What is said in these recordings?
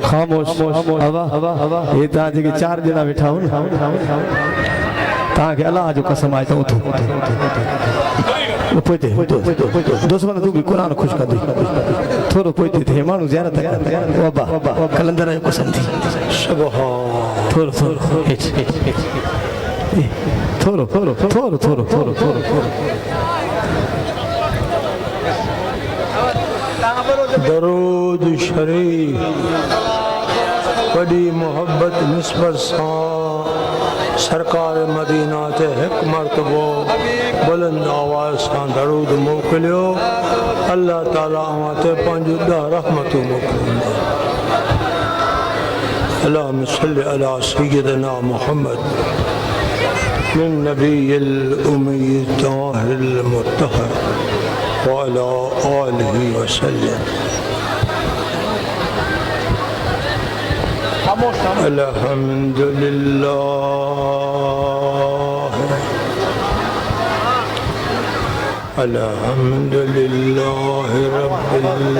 खामोश हवा ये ता जे चार जना बैठा हो ता के अल्लाह जो कसम आए तो उठो पोते दोस्तों तू भी कुरान खुश कर दी थोरो पोते थे मानु ज़ियारत बाबा कलंदर जो कसम थी सुभान थोरो दरूद शरीफ बड़ी मोहब्बत निस्बत सरकार मदीना ते एक मरतबो बुलंद आवाज़ से दरूद मोकिलियो अल्लाह ताला ते पंज रहमत मोकिलिंदो अल्लाहुम्मा सल्लि अला सय्यिदिना मुहम्मद मिन नबिय्यिल उम्मी ताहिरिल मुत्तहर व अला आलिहि व सल्लम अल्हम्दुलिल्लाह रब्बिल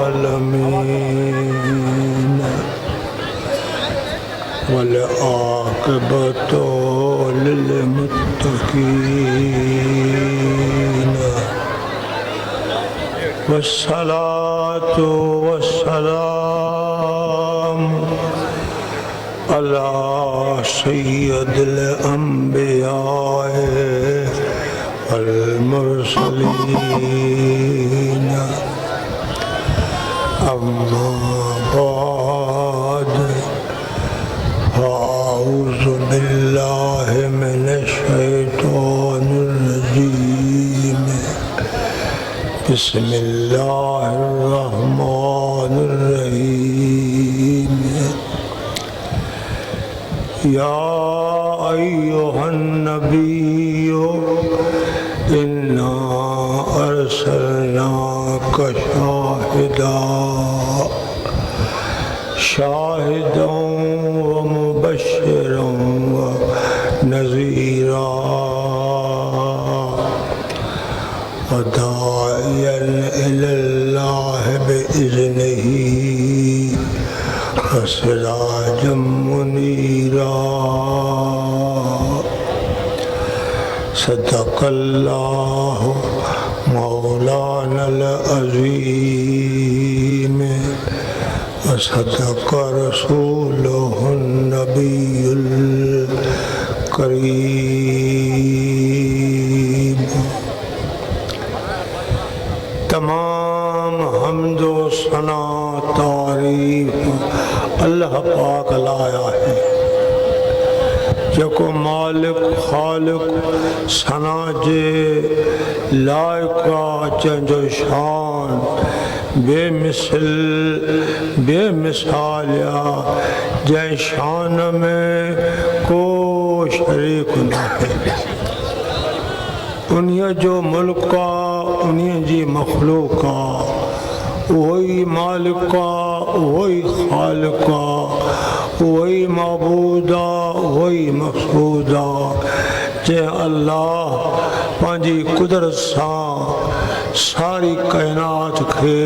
आलमीन वल आक़िबतु लिल मुत्तक़ीन वस्सलातु वस्सलाम अला सय्यदिल अंबिया वल मुरसलीन अम्मा बाद अऊज़ु बिल्लाहि मिनश शैतानिर रजीम बिस्मिल्लाहिर रहमानिर रहीम या अय्युहन नबिय्यु इन्ना अर्सलनाका शाहिदन व मुबश्शिरन व नज़ीरा व दाइयन इलल्लाहि बिइज़्निही व सिराजम मुनीरा सदक़ल्लाहु मौलानल अज़ीम व सदक़ रसूलुहुन नबियुल करीम। तमाम हम्दो सना तारीफ अल्लाह पाक लाया है जो मालिक खालिक सना जे लायका चंजो शान बेमिसाल या जै शान में को शरीक न है उन्हीं जो मुल्का उन्हीं जी मखलूका वही मालिका वही खालिका वही माबूदा वही मक़सूदा जे अल्लाह पांजी कुदरत सां सारी कायनात के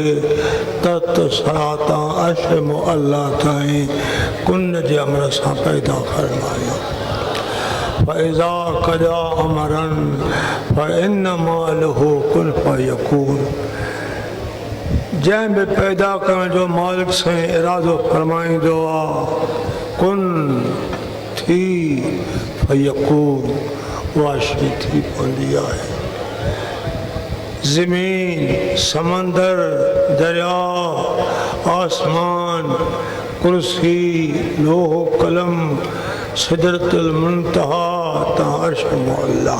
तत सराता अर्श मुअल्ला ताईं कुन जे अमर सां पैदा फरमायो। फ़इज़ा क़ज़ा अमरन फ़इन्नमा लहू कुन फ़यकून जैं भी पैदा करण जो मालिक से इरादो फरमाईंदो आ कुन थी फ़यकून उहा शइ थी पवंदी आहे। ज़मीन समंदर दरिया आसमान कुर्सी लोह कलम सिदरतुल मुंतहा ता अर्श मुअल्ला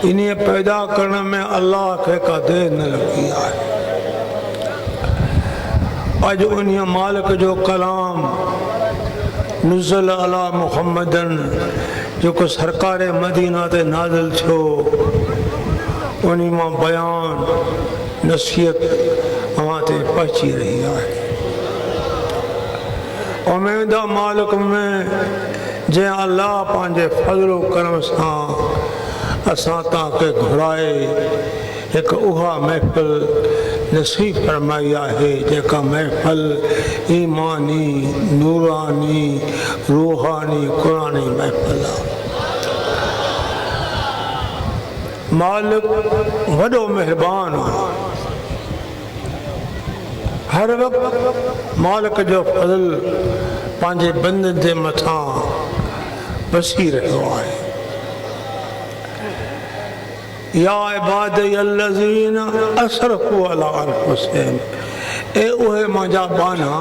इन्हें पैदा करने में अल्लाह के का देर न लगी है। अज उन्हें मालिक जो कलाम नुज़ल अला मुहम्मदन जो को सरकार मदीना ते नाज़िल थो उन्हीं मां बयान नसीहत अवां ते पहुंची रही है। उम्मीद मालिक में जे अल्लाह पांजे फज़लो करम सां असां ताके घुराए एक उहा महफ़िल नसीब फरमाई है जेका महफल ईमानी नूरानी रूहानी कुरानी महफल आहे। मालिक वॾो महिरबान आहे। हर वक़्तु मालिक जो फज़ल पंहिंजे बंदनि जे मथां वसी रहियो आहे। या इबादी अल्लज़ीन असरफ़ू अला अनफुसिहिम, ए उहे मुंहिंजा बाना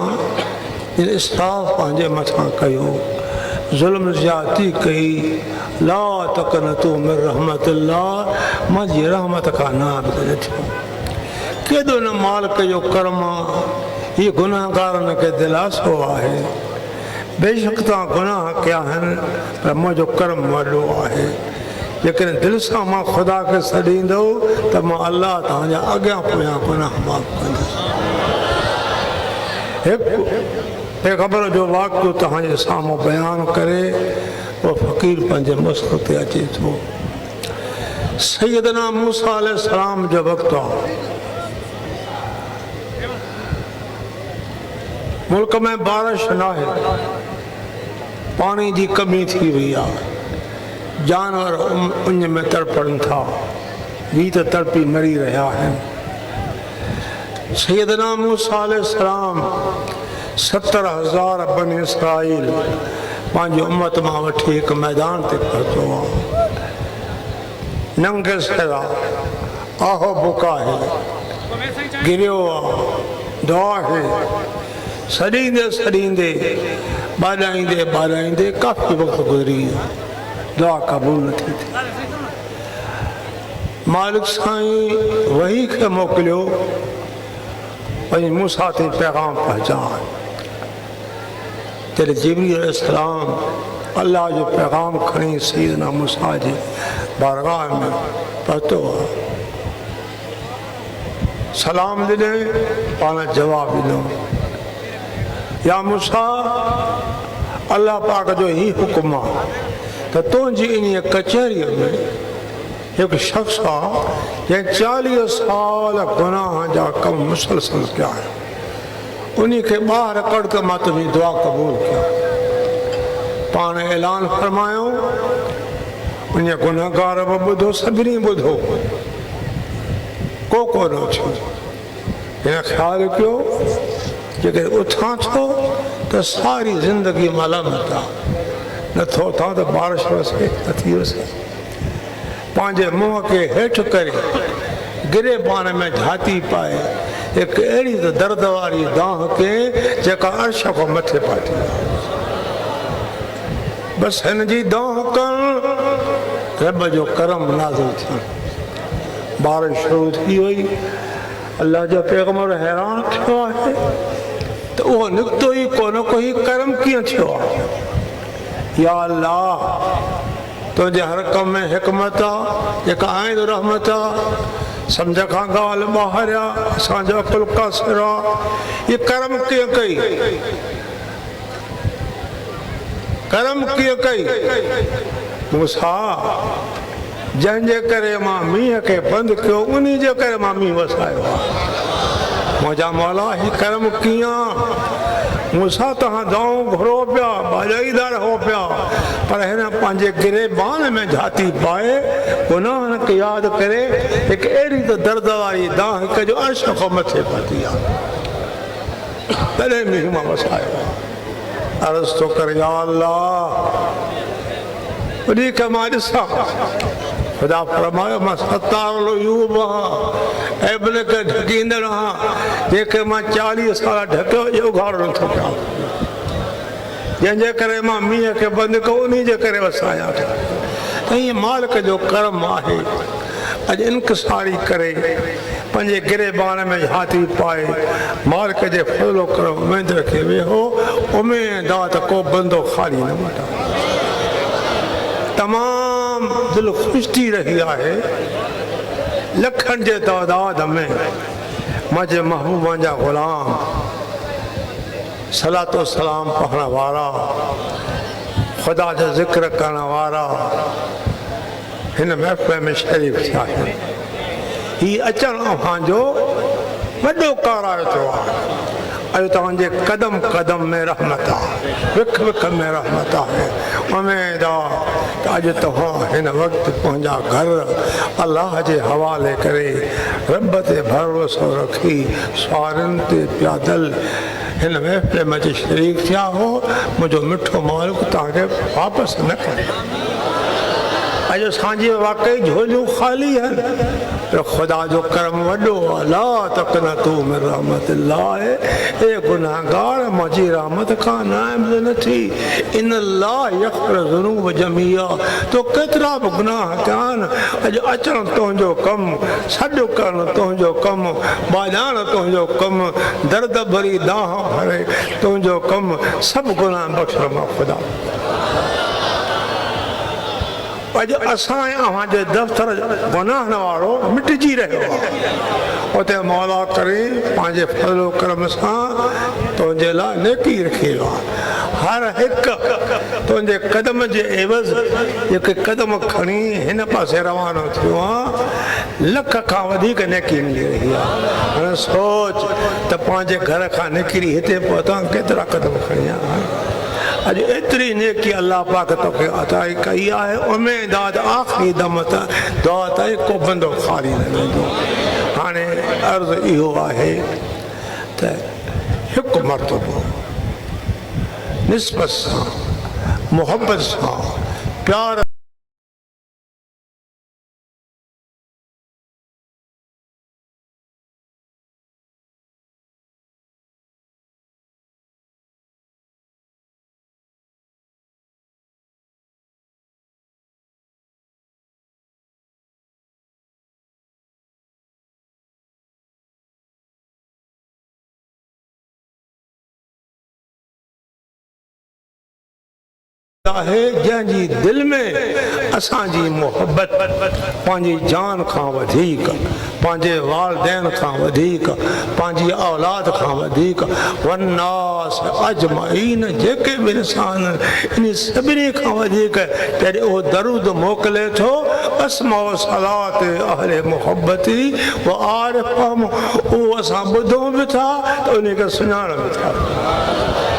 जिन इसराफ़ पंहिंजे मथां कयो, ज़ुल्म ज़्यादती कई, ला तक़नतू मिन रहमतिल्लाह, मुंहिंजी रहमत खां नाराज़ थियो। केॾो न मालिक जो करम आहे। हीअ गुनाहगारनि खे दिलासो आहे, बेशक तव्हां गुनाह कया आहिनि पर मुंहिंजो करम वॾो आहे। जेकॾहिं दिलि सां मां ख़ुदा खे छॾींदो त मां अलाह तव्हांजा अॻियां पोयां गुनाह माफ़ कंदुसि। हिकु पैगंबर जो वाक़ियो तव्हांजे साम्हूं बयानु करे उहो फ़क़ीर पंहिंजे मुस्क ते अचे थो। सैयदना मूसा अलैहिस्सलाम जो वक़्तु आहे। मुल्क में बारिश न आहे, पाणी जी कमी थी वई आहे, जानवर उन में तड़पनि था, वी त तड़पी मरी रहिया आहिनि। सैयदना मूसा अलैहिस्सलाम 70,000 बनी इसराइल पंहिंजी उम्मत मां वठी हिकु मैदान ते पहुतो आहे। नंगे सहरा आहो बुका आहे, गिरियो आहे, दुआ आहे, सॾींदे सॾींदे ॿाॾाईंदे ॿाॾाईंदे काफ़ी वक़्तु गुज़री वियो, दुआ क़बूल न थी थी। मालिक साईं वही खे मोकिलियो, वही मूसा ते पैगाम पहुचाए। जॾहिं जिब्रील अलैहिस्सलाम अल्लाह जो पैगाम खणी सैयदना मूसा जे बारगाह में पहुतो, सलाम ॾिने, पाण जवाब ॾिनो, या मूसा अल्लाह पाक जो ही हुकुम आहे त तुंहिंजी इन कचहरीअ में हिकु शख़्स आहे जंहिं 40 साल गुनाह जा कम मुसलसल कया आहिनि, उन खे ॿाहिरि कढ त मां तुंहिंजी दुआ क़बूल कयां। पाण ऐलान फरमायो, उन गुनाहगार बि ॿुधो, सभिनी ॿुधो, को न थियो। हिन ख़्यालु कयो जेकर उथां थो त सारी ज़िंदगी मलामत आहे, नथो उथां त बारिश वसे नथी वसे। पंहिंजे मुंहं खे हेठि करे गिरे पाण में झाती पाए हिकु अहिड़ी त दर्द वारी दाह के जेका अर्श खां मथे पाती। बसि हिन जी दाह करणु रब जो करम नाज़िल थियो। बारिश शुरू थी वई। अल्लाह जो पैगंबर हैरान थियो आहे त उहो निकितो ई कोन कोई करम कीअं थियो आहे। या अल्लाह, तुंहिंजे हर कम में हिकमत आहे, जेका आहिनि रहमत आहे, सम्झ खां ॻाल्हि ॿाहिरि आहे, असांजो अकुल कासिर आहे। इहे करम कीअं कई, करम कीअं कई? मूसा, जंहिंजे करे मां मींहं खे बंदि कयो, उन जे करे मां मींहुं वसायो आहे। मुंहिंजा मौला, ही करम कीअं? मूसा तव्हां दाऊं घुरो पिया, ॿाॾाईंदा रहो पिया, पर हिन पंहिंजे गिरेबान में झाती पाए गुनाहनि खे यादि करे हिकु अहिड़ी त दर्द वारी दाह कजो अर्श खां मथे पती आहे, तॾहिं मींहुं मां वसायो। अर्ज़ु थो कर, या अल्लाह, उन खे मां ॾिसां। ख़ुदा फरमायो, मां सतारलो यूब आहियां, ऐबन खे ढकींदड़ आहियां, जंहिंखे मां 40 साल ढकियो, इहो उघाड़ो नथो पिया। जंहिंजे करे मां मींहं खे बंदि कयो, उन जे करे वसायां थो। त ईअं मालिक जो करम आहे। अॼु इनकिसारी करे पंहिंजे गिरेबान में हाथी पाए मालिक जे फज़लो करम उमेद रखे वेहो, उमेद आहे त को बंदो ख़ाली न वठा। तमामु दिलि ख़ुशि थी रही आहे। लखनि जे तइदाद में मुंहिंजे महबूबनि जा ग़ुलाम सलातो सलाम पढ़ण वारा, ख़ुदा जो ज़िक्र करण वारा हिन महफ़िल में शरीफ़ थिया आहिनि। हीउ अचणु अव्हांजो वॾो कारायो थियो आहे। अॼु तव्हांजे कदम कदम में रहमत आहे, विख विख में रहमत आहे। उमेद आहे त अॼु तव्हां हिन वक़्तु पंहिंजा घर अलाह जे हवाले करे रब ते भरोसो रखी सुवारनि ते पैदल हिन महफ़िल में शरीक थिया हो। मुंहिंजो मिठो मालिक तव्हांखे वापसि न करे। अॼु असांजी वाकई झोलियूं ख़ाली आहिनि, पर ख़ुदा जो करम वॾो आहे। ला तक़नतू मिन रहमतिल्लाह, ए गुनाहगार मुंहिंजी रहमत खां नाइमु न थी। इन अल्लाह यग़फ़िरु ज़ुनूब जमीआ, तो केतिरा बि गुनाह कया आहिनि। अॼु अचणु तुंहिंजो कमु, सॾु करणु तुंहिंजो कमु, बाॼाइणु तुंहिंजो कमु, दर्द भरी दाह भरे तुंहिंजो कमु, सभु गुनाह बख़्शण मां ख़ुदा। अॼु असां अव्हांजे दफ़्तर गुनाहनि वारो मिटिजी रहियो आहे। उते मौला करे पंहिंजे फज़लो करम सां तुंहिंजे लाइ नेकी रखी आहे। हर हिकु तुंहिंजे कदम जे एवज़ जेके कदम खणी हिन पासे रवानो थियो आहे, लख खां वधीक नेकी मिली रही आहे। हाणे सोच त पंहिंजे घर खां निकिरी हिते पहुता केतिरा कदम खणी आहे। अॼु एतिरी नेकी अल्लाह पाक तोखे अता कई आहे। उमेद आहे त आख़िरी दम त दुआ ताईं को बंदो ख़ाली न वेंदो। हाणे अर्ज़ु इहो आहे त हिकु मर्तबो निस्बत सां, मुहबत सां, प्यार आहे जंहिंजी दिलि में असांजी मोहबत पंहिंजी जान खां वधीक, पंहिंजे वालिदैन खां वधीक, पंहिंजी औलाद खां वधीक, वन्नास अजमईन जेके बि इंसान इन सभिनी खां वधीक जॾहिं उहो दरूद मोकिले थो, अस्मा सलात अहले मोहबती व आरिफ़हम, उहो असां ॿुधूं बि था त उनखे सुञाण बि था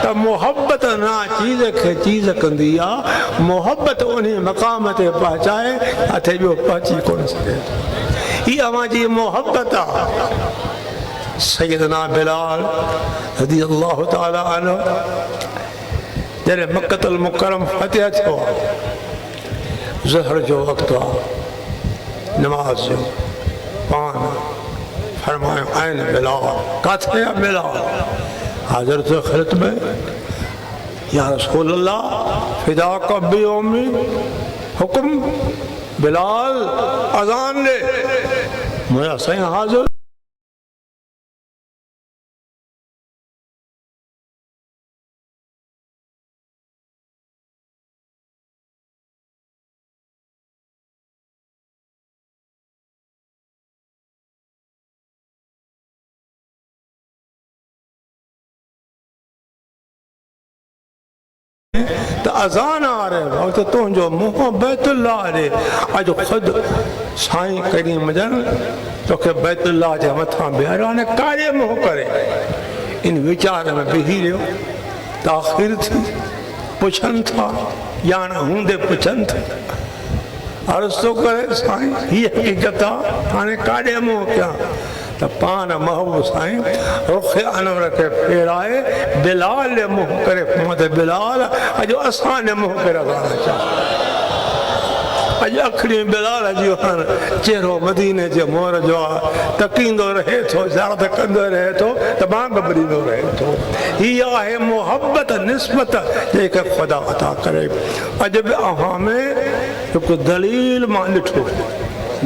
त मोहबत ना चीज़ खे चीज़ कंदी आहे। मोहबत उन मक़ाम ते पहुचाए किथे ॿियो पहुची कोन सघे। हीअ अव्हांजी मोहबत आहे। सैयदना बिलाल रज़ी अल्लाह ताला अन्हु जॾहिं मक्कतुल मुकरम फतह थियो, ज़हर जो वक़्तु आहे, नमाज़ जो पान फरमायो आइन बिलाल, किथे आहे बिलाल? हाज़िर थियो ख़िदमत में, या रसूल अल्लाह फ़िदाक अबी व उम्मी, हुकुम बिलाल अज़ान दे। मुंहिंजा साईं हाज़िर। त अज़ान आ रहे वक़्तु तुंहिंजो मुंहुं बैतुल्लाह ॾे। अॼु ख़ुदि साईं करीम जन तोखे बैतुल्लाह जे मथां बीहारियो, हाणे काॾे मुंहुं करे? इन वीचार में बीही रहियो, ताख़ीर थी, पुछनि था, ॼाण हूंदे पुछनि था, अर्ज़ु थो करे साईं हीअ हक़ीक़त आहे, हाणे काॾे मुंहुं कयां? त पान महबूब साईं रुख़ अनवर खे फेराए बिलाल ॾे मुंहुं करे फरमायो, बिलाल अॼु असां ॾे मुंहुं करे अज़ान अचा। अॼु अखियूं बिलाल जूं चेहरो मदीने जे मोहर जो आहे, तकींदो रहे थो, ज़ियारत कंदो रहे थो, तमामु ॿरींदो रहे थो। हीअ आहे मोहबत निस्बत जेके ख़ुदा अता करे। अॼु बि अव्हां में हिकु दलील मां ॾिठो,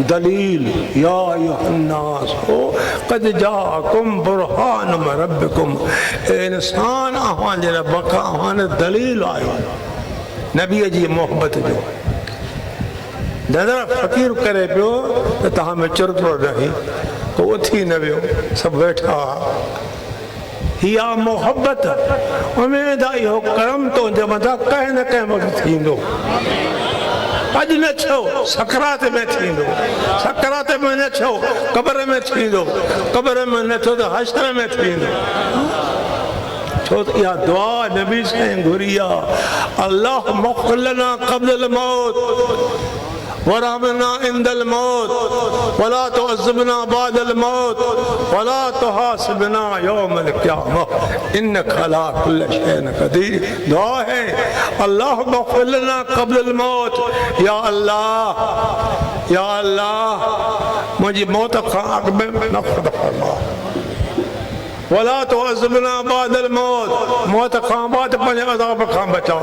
दलील या अय्युहन्नास क़द जाअकुम बुरहान मिन रब्बिकुम, इंसान अव्हांजे रब खां अव्हां दलील आयो नबीअ जी मोहबत जो। नज़र फ़क़ीर करे पियो त तव्हां में चुरतो रहे, को उथी न वियो, सभु वेठा। हीअ मोहबत, उमेद आहे इहो करम तुंहिंजे मथां कंहिं न कंहिं वक़्तु थींदो। अज न छो सकरात में थींदो, सकरात में न छो कब्र में थींदो, कब्र में न छो तो हश्र में थींदो। छो तो इहा दुआ नबी साईं घुरी आहे, अल्लाह मुक़लना क़ब्ल मौत वरहमना इंदल मौत वला तुअज़्ज़िबना बादल मौत वला तुहासिबना यौमल क़ियामह इन्नका अला कुल्लि शैइन क़दीर। दुआ है अल्लाह मुक़लना क़ब्ल मौत, या अल्लाह मुझी मौत खां अॻु में नफ़रत फरमा, वला तुअज़्ज़िबना बादल मौत, मौत खां बाद पंहिंजे अज़ाब खां बचा,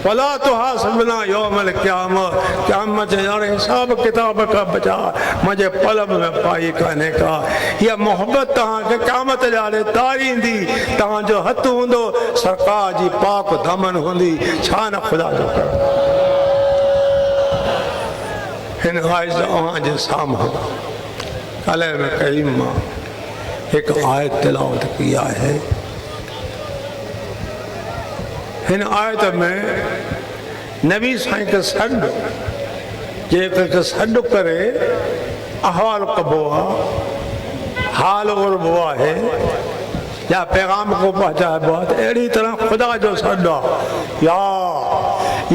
वला तुहासिबना यौमल क़ियामह, क़यामत जे ॾींहुं हिसाब किताब खां बचा, मुंहिंजे पलम में पाई कान्हे का। हीअ मोहबत तव्हांखे क़यामत ॾाढे तारींदी, तव्हांजो हथु हूंदो, सरकार जी पाक दमन हूंदी, छा न ख़ुदा जो कर। हिन आयत अव्हांजे साम्हूं कलम करीम मां हिकु आयत तिलावत की आहे। हिन आयत में नबी साईं खे सॾु, जेके सॾु करे अहवाल कबो आहे, हाल उड़बो आहे या पैगाम को पहुचाइबो आहे, त अहिड़ी तरह ख़ुदा जो सॾु आहे,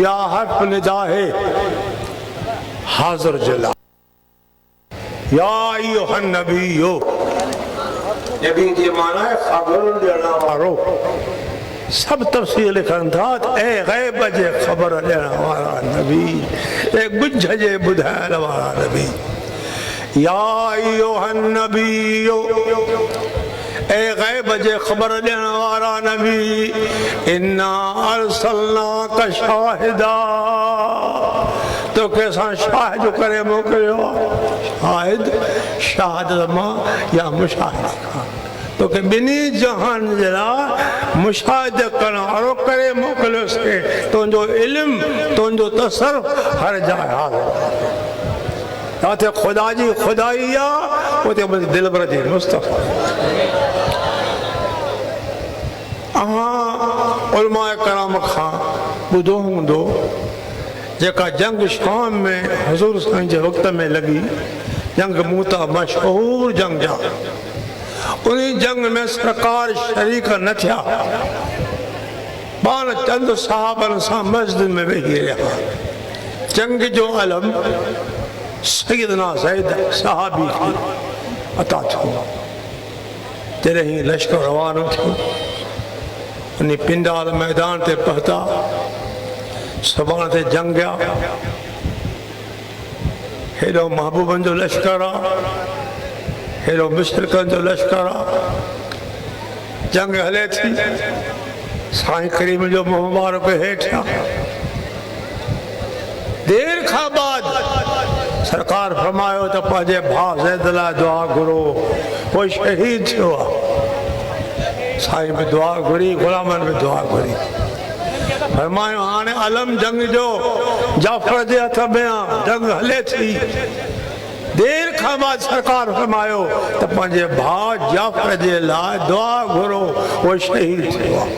या हर्फ़ निदा है हाज़िर जे लाइ, या अय्युहन नबी, नबी जी माना है ख़बर ॾियण वारो। सब तफ़सील लिखनि था, ए ग़ैब जे ख़बर ॾियण वारा नबी, ए ॻुझ जे ॿुधाइण वारा नबी। या अय्युहन नबी, ए ग़ैब जे ख़बर ॾियण वारा नबी, इन्ना अरसलनाका शाहिदा, तोखे असां शाहिद करे मोकिलियो आहे। शाहिद शहादत मां या मुशाहिद खां, तोखे ॿिन्ही जहान जे लाइ मुशाहिद करण वारो करे मोकिलियोसीं। तुंहिंजो इल्मु, तुंहिंजो तसरु हर जाइ हाज़िर। जिथे ख़ुदा जी ख़ुदाई आहे, उते मुंहिंजे दिलबर जी मुस्तफ़ा। उलमाए कराम खां ॿुधो हूंदो, जेका जंग शाम में हज़ूर साईं जे वक़्त में लॻी, जंग मूता मशहूर जंग जा, उन जंग में सरकार शरीक न थिया, पाण चंद साहबनि सां मस्जिद में वेही रहिया। जंग जो अलम सैयदना ज़ैद सहाबी खे अता थियो। जॾहिं लश्कर रवानो थियो, उन पिंडाल मैदान ते पहुता, सुभाणे ते जंग आहे, हेॾो महबूबनि जो लश्कर आहे, हेॾो मुशरिकनि जो लश्कर आहे, जंग हले थी, साईं करीम जो मुंहुं मुबारक हेठि आहे। देर खां बाद सरकार फरमायो त पंहिंजे भाउ ज़ैद लाइ दुआ घुरो, कोई शहीद थियो आहे। साईं बि दुआ घुरी, ग़ुलामनि बि दुआ घुरी। फरमायो हाणे अलम जंग जो जाफ़र जे हथ में आहे, जंग हले थी। देर खां बाद सरकार फरमायो त पंहिंजे भाउ जाफ़र जे लाइ दुआ घुरो, उहो शहीद थियो आहे।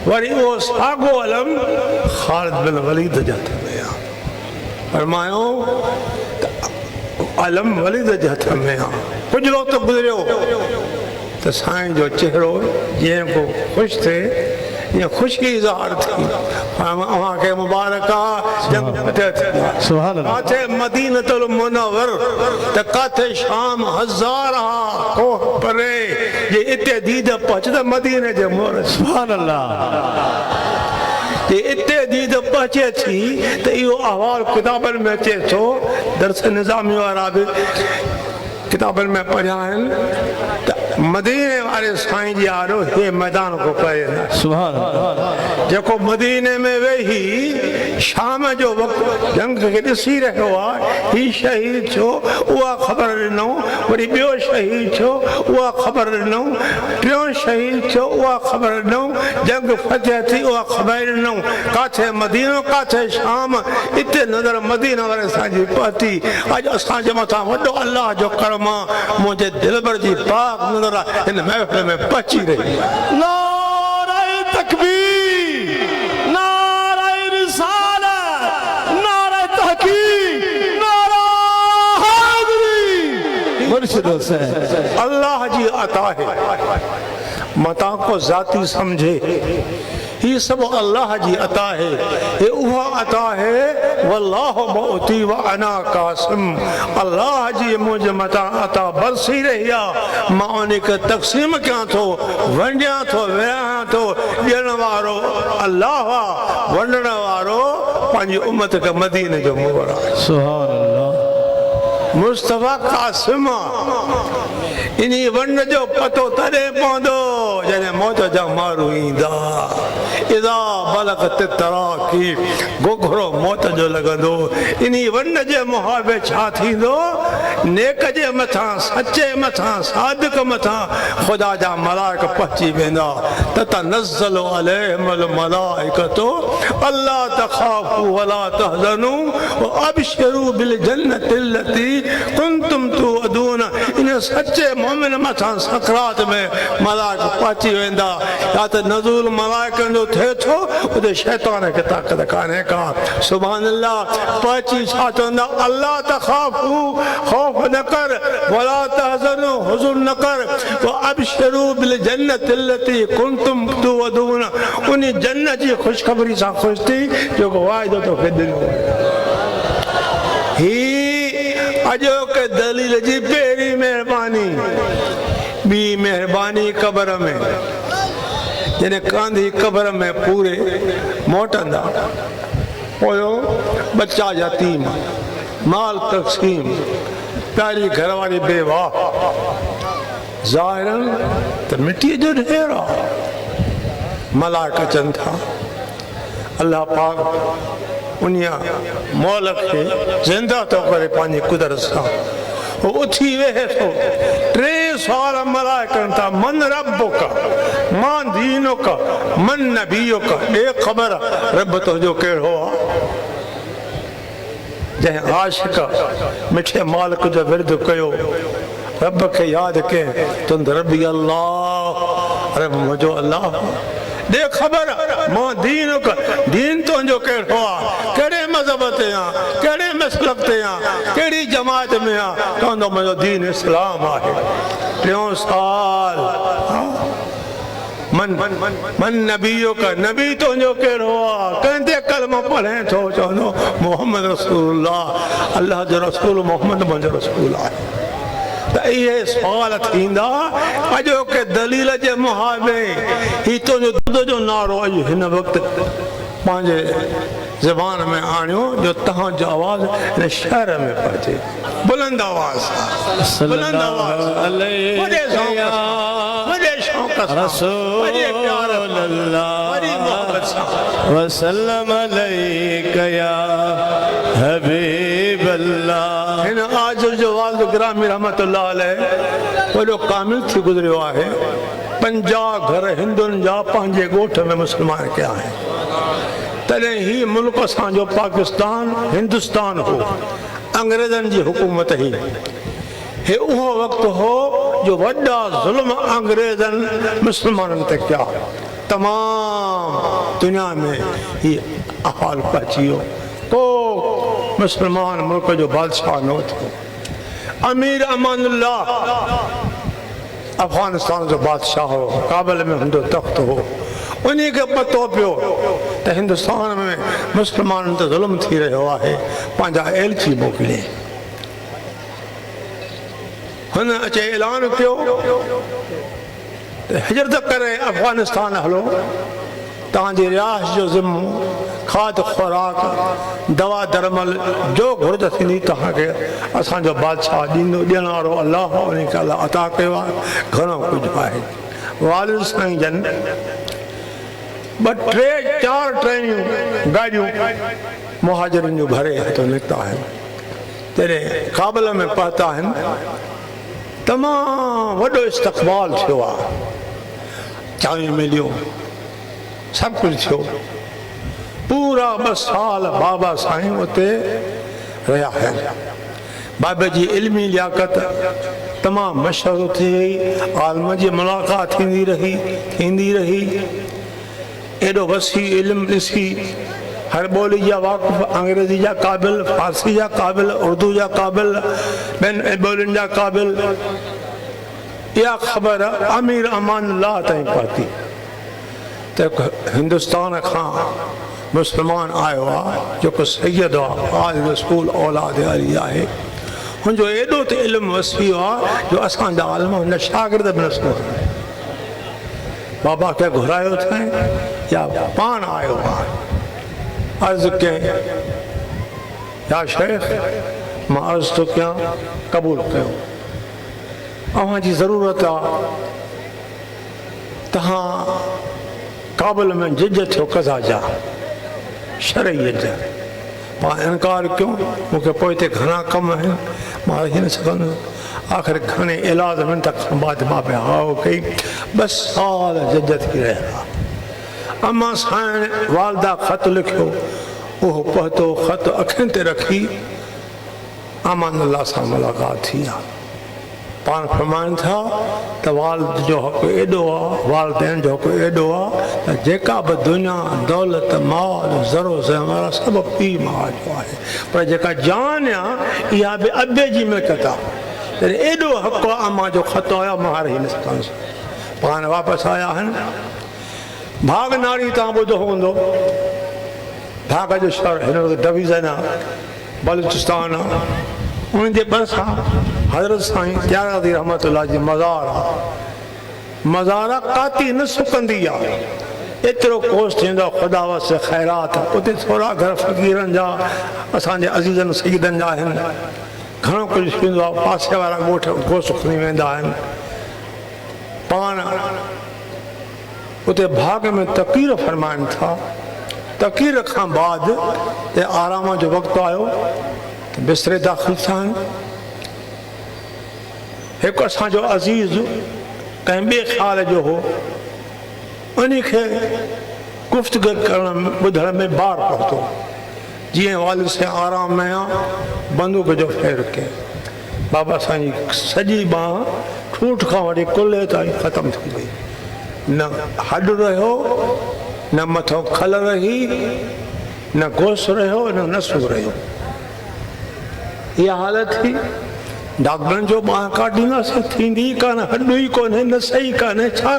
वरी उहो साॻियो अलम ख़ालिद बिन वलीद जे हथ में आहे। फरमायो त अलम वलीद जे हथ में आहे। कुझु वक़्तु गुज़रियो त साईं जो चहिरो जीअं को ख़ुशि थिए, ईअं ख़ुशी इज़हार थी। अव्हांखे मुबारक आहे, जंग फतह थी। सुभान अल्लाह। काथे मदीनतुल मुनव्वर त काथे शाम हज़ार कोह परे, जे इते दीद पहुचे त मदीने जे मोहर। सुभान अल्लाह। जे इते दीद पहुचे थी त इहो अहवाल किताबनि में अचे थो। दर्स निज़ामी वारा बि किताबनि में पढ़िया आहिनि त मदीने वारे साईं जी आरो हे मैदान को परे न। सुभान अल्लाह। जेको मदीने में वेही शाम जो वक़्तु जंग खे ॾिसी रहियो आहे, ही शहीद थियो, उहा ख़बर ॾिनऊं। वरी ॿियो शहीद थियो, उहा ख़बर ॾिनऊं। टियों शहीद थियो, उहा ख़बर ॾिनऊं। जंग फतह थी, उहा ख़बर ॾिनऊं। काथे मदीनो, काथे शाम, इते नज़र मदीना वारे साईं जी पहुती। अॼु असांजे मथां वॾो अलाह जो करम आहे, मुंहिंजे दिलबर जी पाक नज़र हिन महफ़िल में पची रही। नारे तकबीर, नारे रिसालत, छो से अल्लाह जी अता है मता को जाती समझे ये सब अल्लाह जी अता है ये उहा अता है वल्लाहु मुअती व अना कासिम अल्लाह जी मुझे मता अता बरसी रहिया मां उनके तक़सीम क्या थो वंडिया थो विरहा थो ॾियण वारो अल्लाह वंडण वारो पंहिंजी उम्मत के मदीने जो मोहर आहे सुभान अल्लाह मुस्तफा कासिम इन्ही वंड जो पतो तॾहिं पवंदो जॾहिं मौत जा माण्हू ईंदा इज़ा बलगत तराकी गोघरो मौत जो लॻंदो इन्ही वंड जे मुहाबे छा थींदो नेक जे मथां सचे मथां सादिक मथां ख़ुदा जा मलाइक पहुची वेंदा ततनज़्ज़लु अलैहिमुल मलाइकतु अल्ला तख़ाफ़ू वला तहज़नू व अबशिरू बिल जन्नति लती कुंतुम तुअदून इन सच्चे मोमिन मथां सकरात में मलाइक पहुची वेंदा या त नज़ूल मलाइकनि जो थिए थो उते शैतान खे ताक़त कान्हे का सुभान अल्लाह पहुची छा चवंदा अल्लाह तख़ाफ़ू ख़ौफ़ न कर वला तहज़नू हुज़ुन न कर व अबशिरू बिल जन्नति लती कुंतुम तुअदून उन जन्नत जी ख़ुशख़बरी सां ख़ुशि थी जेको वाइदो तोखे ॾिनो ही अजो के दलील जी पहिरीं मेहरबानी ॿी मेहरबानी क़बर में जॾहिं कांधी क़बर में पूरे मोटंदा पोयो बच्चा यतीम माल तक़सीम प्यारी घरवारी बेवाह ज़ाहिरन त मिट्टीअ जो ढेर आहे मलाइक अचनि था अल्लाह पाक उन्हीअ मौल खे ज़िंदा थो करे पंहिंजी कुदरत सां वो उथी वेहे थो 3 साल मलाइकनि था मन रब्बुक मां दीनुक मन नबीयुक ॾे ख़बर रब तुंहिंजो कहिड़ो आहे जंहिं आशिक़ मिठे मालिक जो विर्द कयो रब खे यादि कयो तुंहिंजो रबी अल्लाह रब मुंहिंजो अल्लाह दे खबर मां दीन दीन तुंहिंजो कहिड़ो आहे कहिड़े मज़हब ते आहे कहिड़े मसलक ते आहे कहिड़ी जमात में आहे चवंदो मुंहिंजो दीन इस्लाम आहे 3 साल मन मन नबीयो का नबी तुंहिंजो कहिड़ो आहे कंहिंते कलमो पढ़े थो चवंदो मोहम्मद रसूलुल्लाह अल्लाह जो रसूल मोहम्मद मुंहिंजो रसूल आहे त इहे सवाल थींदा अॼो के दलील जे मुहाबे ही तुंहिंजो दुध जो नारो अॼु हिन वक़्तु पंहिंजे ज़बान में आणियो जो तव्हांजो आवाज़ हिन शहर में पहुचे बुलंद आवाज़ बुलंद आवाज़ वॾे शौक़ सां वॾे प्यार वॾी मोहब्बत सां वसल्लम अलैका या हबीब अल्लाह हिन आजिज़ जो वालिद ग्रामी रहमतुल्लाह अलैह वॾो कामिल थी गुज़रियो आहे 50 घर हिंदुनि जा पंहिंजे ॻोठ में मुस्लमान कया आहिनि तॾहिं ही मुल्क असांजो पाकिस्तान हिंदुस्तान हो अंग्रेज़नि जी हुकूमत ही हे उहो वक़्तु हो जो वॾा ज़ुल्म अंग्रेज़नि मुस्लमाननि ते कया तमाम दुनिया में ही अहाल पहुची वियो को मुस्लमान मुल्क जो बादशाह न थियो अमीर अमानुल्लाह अफगानिस्तान जो बादशाह हो काबुल में हुंदो तख़्त हो उन्हीं के पतो पियो त हिंदुस्तान में मुस्लमाननि ते ज़ुल्म थी रहियो आहे पंहिंजा एलची मोकिले हुन अचे ऐलान कयो त हिजरत करे अफगानिस्तान हलो तव्हांजी रिहाइश जो ज़िम्मो खाद खुराक दवा दरमल जो घुर्ज थींदी तव्हांखे असांजो बादशाह ॾींदो ॾियण वारो अलाह उनखे अलाह अता कयो आहे घणो कुझु आहे वालिद साईं जन 2-4 ट्रेनियूं गाॾियूं मुहाजिरनि जूं भरे हथो निकिता आहिनि तॾहिं काबुल में पहुता आहिनि तमामु वॾो इस्तक़बाल थियो आहे चांहियूं मिलियूं सभु कुझु थियो पूरा 2 साल बाबा साईं उते रहिया आहिनि बाबे जी इल्मी लियाकत तमामु मशहूरु थी वई आलम जी मुलाक़ात थींदी रही एॾो वसी इल्मु ॾिसी हर बोली जा वाक़ुफ़, अंग्रेज़ी जा क़ाबिल, फारसी जा क़ाबिल, उर्दू जा क़ाबिल, ॿियनि ॿोलियुनि जा क़ाबिल। इहा ख़बर अमीर अमानुल्लाह ताईं पहुती त हिंदुस्तान खां मुस्लमान आयो आहे जेको सैयद आहे, आज रसूल औलाद अली आहे। हुनजो एॾो त इल्मु वसी आहे जो असांजा आलिम हुन शागिर्द बि न सुञाणनि। बाबा खे घुरायो अथई या पाण आयो आहे? अर्ज़ु कयईं, या शेख मां अर्ज़ु थो कयां, क़बूल कयो। अव्हांजी ज़रूरत आहे, तव्हां काबुल में जज थियो कज़ा जा, शरई जज। मां इनकार कयो, मूंखे पोइ हिते घणा कम आहिनि, मां रही न सघंदुसि। आख़िर घणे इलाज में तक बाद मां पे हाओ कई। 2 साल जज थी रहा। अम्मा साईं वालदा ख़त लिखियो, उहो पहुतो ख़त अखियुनि ते रखी अमानुल्लाह सां मुलाक़ात थी आहे। पाण फरमाइनि था त वालिद जो हक़ एॾो आहे, वालिदैन जो हक़ एॾो आहे त जेका बि दुनिया दौलत माल ज़रो ज़ेवर सभु पीउ माउ जो आहे, पर जेका जान आहे इहा बि अबे जी मिल्कियत आहे। एॾो हक़ आहे। अम्मा जो ख़त आया, मां रही न सघंदुसि। पाण वापसि आया आहिनि। भागनाड़ी तव्हां ॿुधो हूंदो, भाग जो शहर हिन वक़्तु डिवीज़न आहे, बलूचिस्तान आहे। उनजे भरिसां हज़रत साईं त्यागदी रहमतुल्लाह जी मज़ार आहे। मज़ार काती न सुकंदी आहे, एतिरो कोस थींदो आहे। ख़ुदा वास्ते ख़ैरात उते थोरा घर फ़क़ीरनि जा, असांजे अज़ीज़नि सईदनि जा आहिनि। घणो कुझु थींदो आहे। पासे वारा ॻोठ गोस खणी वेंदा आहिनि। पाण उते भाग में तक़ीर फरमाइनि था। तक़ीर खां बाद आराम जो वक़्तु आयो त बिस्तरे दाख़िल थिया। हिकु असांजो अज़ीज़ कंहिं ॿिए ख़्याल जो हो, उन खे गुफ़्तगू करण ॿुधण में बार पहुतो। जीअं वालिद से आराम में आहे, बंदूक जो फेर कयो। बाबा साईं जी सॼी बांह ठूठ खां वठी कुल्हे ताईं ख़तमु थी वई। न हॾु रहियो, न मथो खल रही, न गोस रहियो, न नसु रहियो। इहा हालत थी। डॉक्टरनि जो बांह काटींदासीं, थींदी कान, हॾु ई कोन्हे, नस ई कान्हे, छा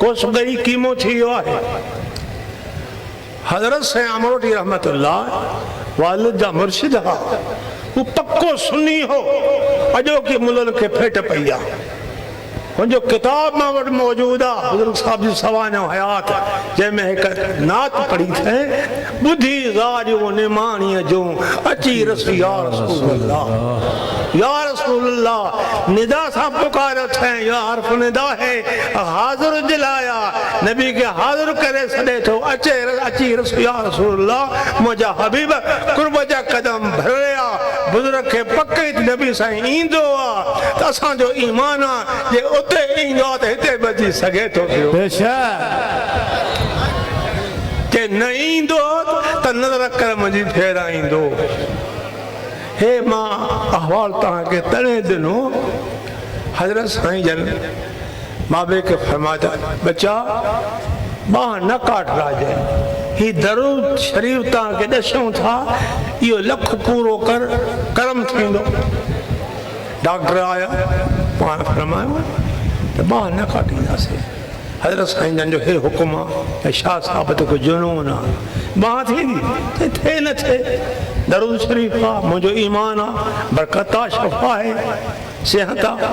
गोस ॻई कीमो थी वियो आहे। हज़रत साईं अमरोटी रहमतुल्लाह वालिद जा मुर्शिद हा। हू पक्को सुन्नी हो, अॼोकी मुल्हनि खे फेट पई आहे। हुनजो किताब मां वटि मौजूदु आहे, बुज़ुर्ग साहिब जी सवानो हयात, जंहिंमें हिकु नात पढ़ी अथई, ॿुधी ज़ारियूं निमाणीअ जूं अची रसी या रसूल अल्लाह, या रसूल अल्लाह। निदा सां पुकारियो अथई, या हर्फ निदा है, हाज़िर दिलाया, नबी खे हाज़िर करे छॾे थो, अची रसी या रसूल अल्लाह। मुंहिंजा हबीब कुर्ब जा कदम भरिया। बुज़ुर्ग खे पक नबी साईं ईंदो आहे त असांजो ईमान आहे, जे उते ईंदो आहे त हिते बि अची सघे थो पियो। के न ईंदो त नज़र कर मुंहिंजी फेराईंदो। हे मां अहवाल तव्हांखे तॾहिं ॾिनो। हज़रत साईं जन बाबे खे फरमाया, बचा बांह न काट राजे, ही दरूद शरीफ़ तव्हांखे ॾसूं था, इहो लख पूरो कर, करम थींदो। डॉक्टर आया, पाण फरमायो त बांह न काटींदासीं। हज़रत साईं जन जो हे हुकुम आहे, शाह साहब त को जुनून आहे, बांह थींदी थिए न थिए। दरूद शरीफ़ आहे, मुंहिंजो ईमान आहे, बरकत आहे, शफ़ा आहे, सिहत आहे।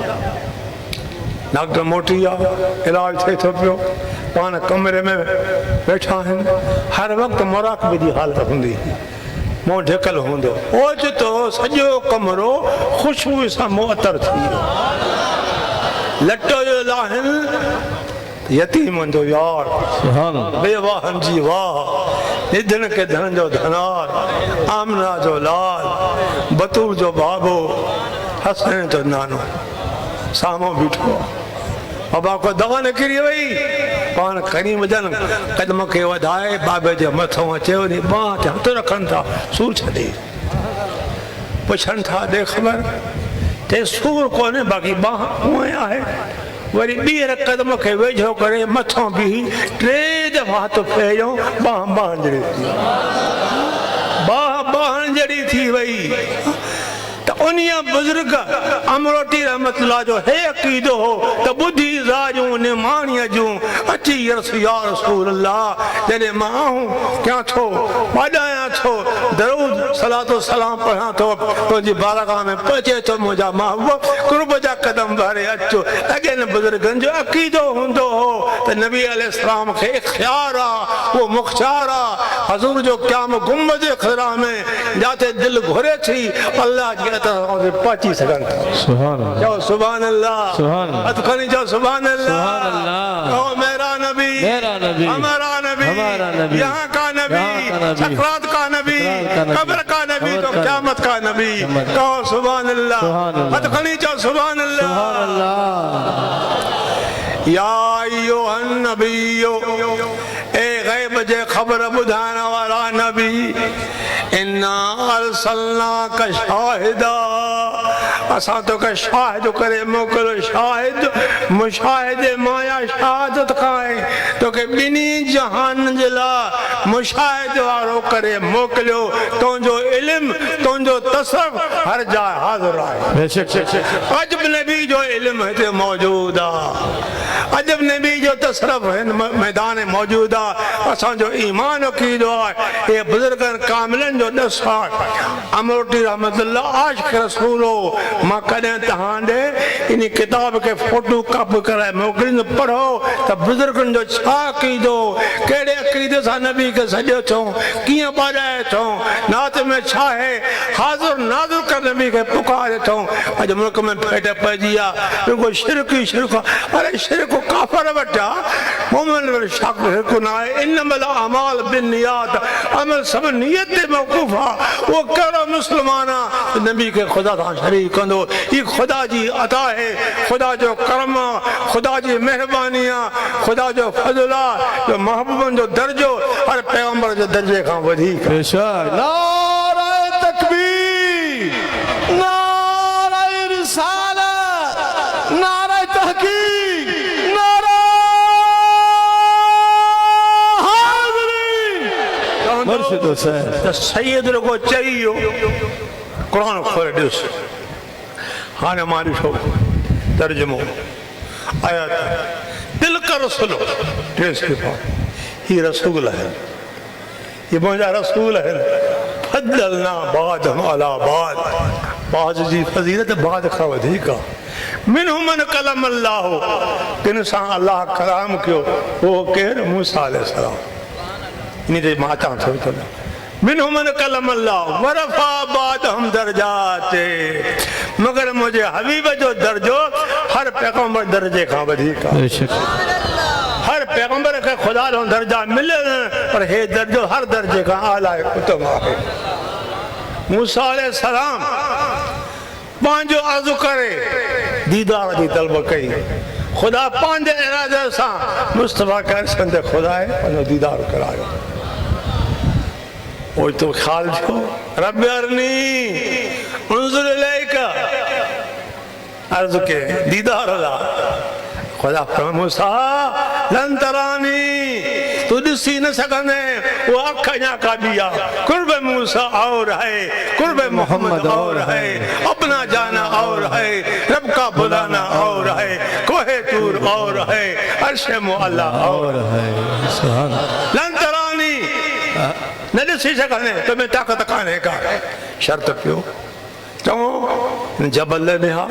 डॉक्टर मोटी आहे, इलाज थिए थो पियो। पाण कमरे में वेठा आहिनि। हर वक़्तु मुराक़बे जी हालत हूंदी, मुंहुं ढिकल हूंदो। ओचितो सॼो कमरो ख़ुशबू सां मुअतर थी वियो। लटो जो लाहिनि यतीमनि जो यार, बेवाहनि जी वाह, निधन के धन जो धनार, आमना जो लाल, बतूर जो बाबो, हसन जो नानो। साम्हूं बीठो, बाबा को दवा न किरी वई। पाण करीम जन कदम खे वधाए बाबे जे मथां अचे, वञी बांह ते हथ रखनि था, सूर छॾे। पुछनि था, ॾे ख़बर ते सूर कोन्हे, बाक़ी बांह उअं आहे। वरी ॿीहर कदम खे वेझो करे मथां बीही 3 दफ़ा हथ फेरियो बाह जड़ी थी वई त उन्हीअ बुज़ुर्ग अमरोटी रहमतुल्लाह जो हे अक़ीदो हो त ॿुधी ज़ाजूं निमाणीअ जूं अची या रसूल अल्लाह जॾहिं मां आऊं कयां थो वॼायां थो दरूद सलातो सलाम पढ़ां थो तुंहिंजी बारगाह में पहुचे थो मुंहिंजा महबूब कुर्ब जा कदम भरे अचो अॻियनि बुज़ुर्गनि जो अक़ीदो हूंदो हो त नबी अलैहिस्सलाम खे इख़्तियार आहे उहो मुख़्तियार आहे हज़ूर जो क़याम गुंबद ख़ज़रा में जिते दिलि घुरे थी अल्लाह जी पहुची सघनि था चओ सुभान अल्लाह हथ खणी चओ सुभान अल्लाह ओ मेरा नबी हमारा नबी यहाँ का नबी सकरात का नबी कब्र का नबी तो क़यामत का नबी कहो सुभान अल्लाह हथ खणी चओ सुभान अल्लाह या अय्युहन नबियो ए गैब जे ख़बर ॿुधाइण वारा नबी इन्ना अर्सलनाका शाहिदा असां तोखे शाहिद करे मोकिलियो शाहिद मुशाहिद माया शहादत खां तोखे ॿिन्ही जहान जे लाइ मुशाहिद वारो करे मोकिलियो तुंहिंजो इल्मु तुंहिंजो तसरफ हर जाइ हाज़िर आहे अजब नबी जो इल्मु हिते मौजूद आहे अजब नबी जो तसरफ हिन मैदान में मौजूद आहे असांजो ईमान अक़ीदो आहे हे बुज़ुर्गनि कामिलनि जो ॾस आहे अमरोटी रहमतुल्लाह आशिक़ रसूल हो मां कॾहिं तव्हां ॾे इन किताब खे फोटो कॉपी कराए मोकिलींदो पढ़ो त बुज़ुर्गनि जो छा अक़ीदो कहिड़े अक़ीदे सां नबी खे सॼो थो कीअं ॿाॾाए थो नात में छा आहे हाज़िर नाज़िर कर नबी खे पुकारे थो अॼु मुल्क में फेट पइजी आहे रुगो शिरक ई शिरक अरे शिरक काफ़र वटि आहे मोमिन वटि शिरक न आहे इन्नमल अमाल बिन्नियात अमल सभु नियत ते मौक़ूफ़ आहे उहो कहिड़ो मुस्लमान आहे नबी खे ख़ुदा सां शरीक कंदो ही ख़ुदा जी अता है ख़ुदा जो करम आहे ख़ुदा जी महिरबानी आहे ख़ुदा जो फज़ल आहे जो महबूबनि जो दर्जो हर पैगंबर जे दर्जे खां वधीक नारे तकबीर नारे रिसालत नारे तहकीक नारे हाज़िरी मुर्शिद हुसैन त सैयद रुगो चई कुरान खोले ॾिस हाणे मां ॾिठो तर्जुमो आयत दिल का रसूल ही रसूल है ये मुंहिंजा रसूल आहिनि फज़लना बादहुम अला बाद बाज़ जी फज़ीलत बाद खां वधीक आहे मिनहुम मन कलम अल्लाह किन सां अल्लाह कलाम कयो उहो केरु मूसा अलैहिस्सलाम इन ते मां चवां थो मिनहुम मन कलम अल्लाह वरफा बादहुम दर्जात मगर मुंहिंजे हबीब जो दर्जो हर पैगंबर दर्जे खां वधीक आहे हर पैगंबर के खुदा जो दर्जा मिले पर हे दर्जो हर दर्जे का आला उत्तम है मूसा अलैहिस्सलाम पांजो अर्ज़ु करे दीदार जी तलब कई खुदा पांजे इरादे सां मुस्तफा कर संदे खुदा है उन दीदार करायो ओ तो ख्याल जो रब अरनी उन्जुर इलैका अर्ज़ के दीदार अला खुदा मूसा लन तरानी तू ॾिसी न सघंदे वो अख अञा काबी आहे कुर्ब मूसा और है कुर्ब मोहम्मद और है अपना जाना और है रब का बुलाना और है कोहे तूर और है अर्श मुअल्ला और है लन तरानी न ॾिसी सघंदे तुम्हें ताक़त कान्हे का शर्त पियो चओ जबल ॾिहा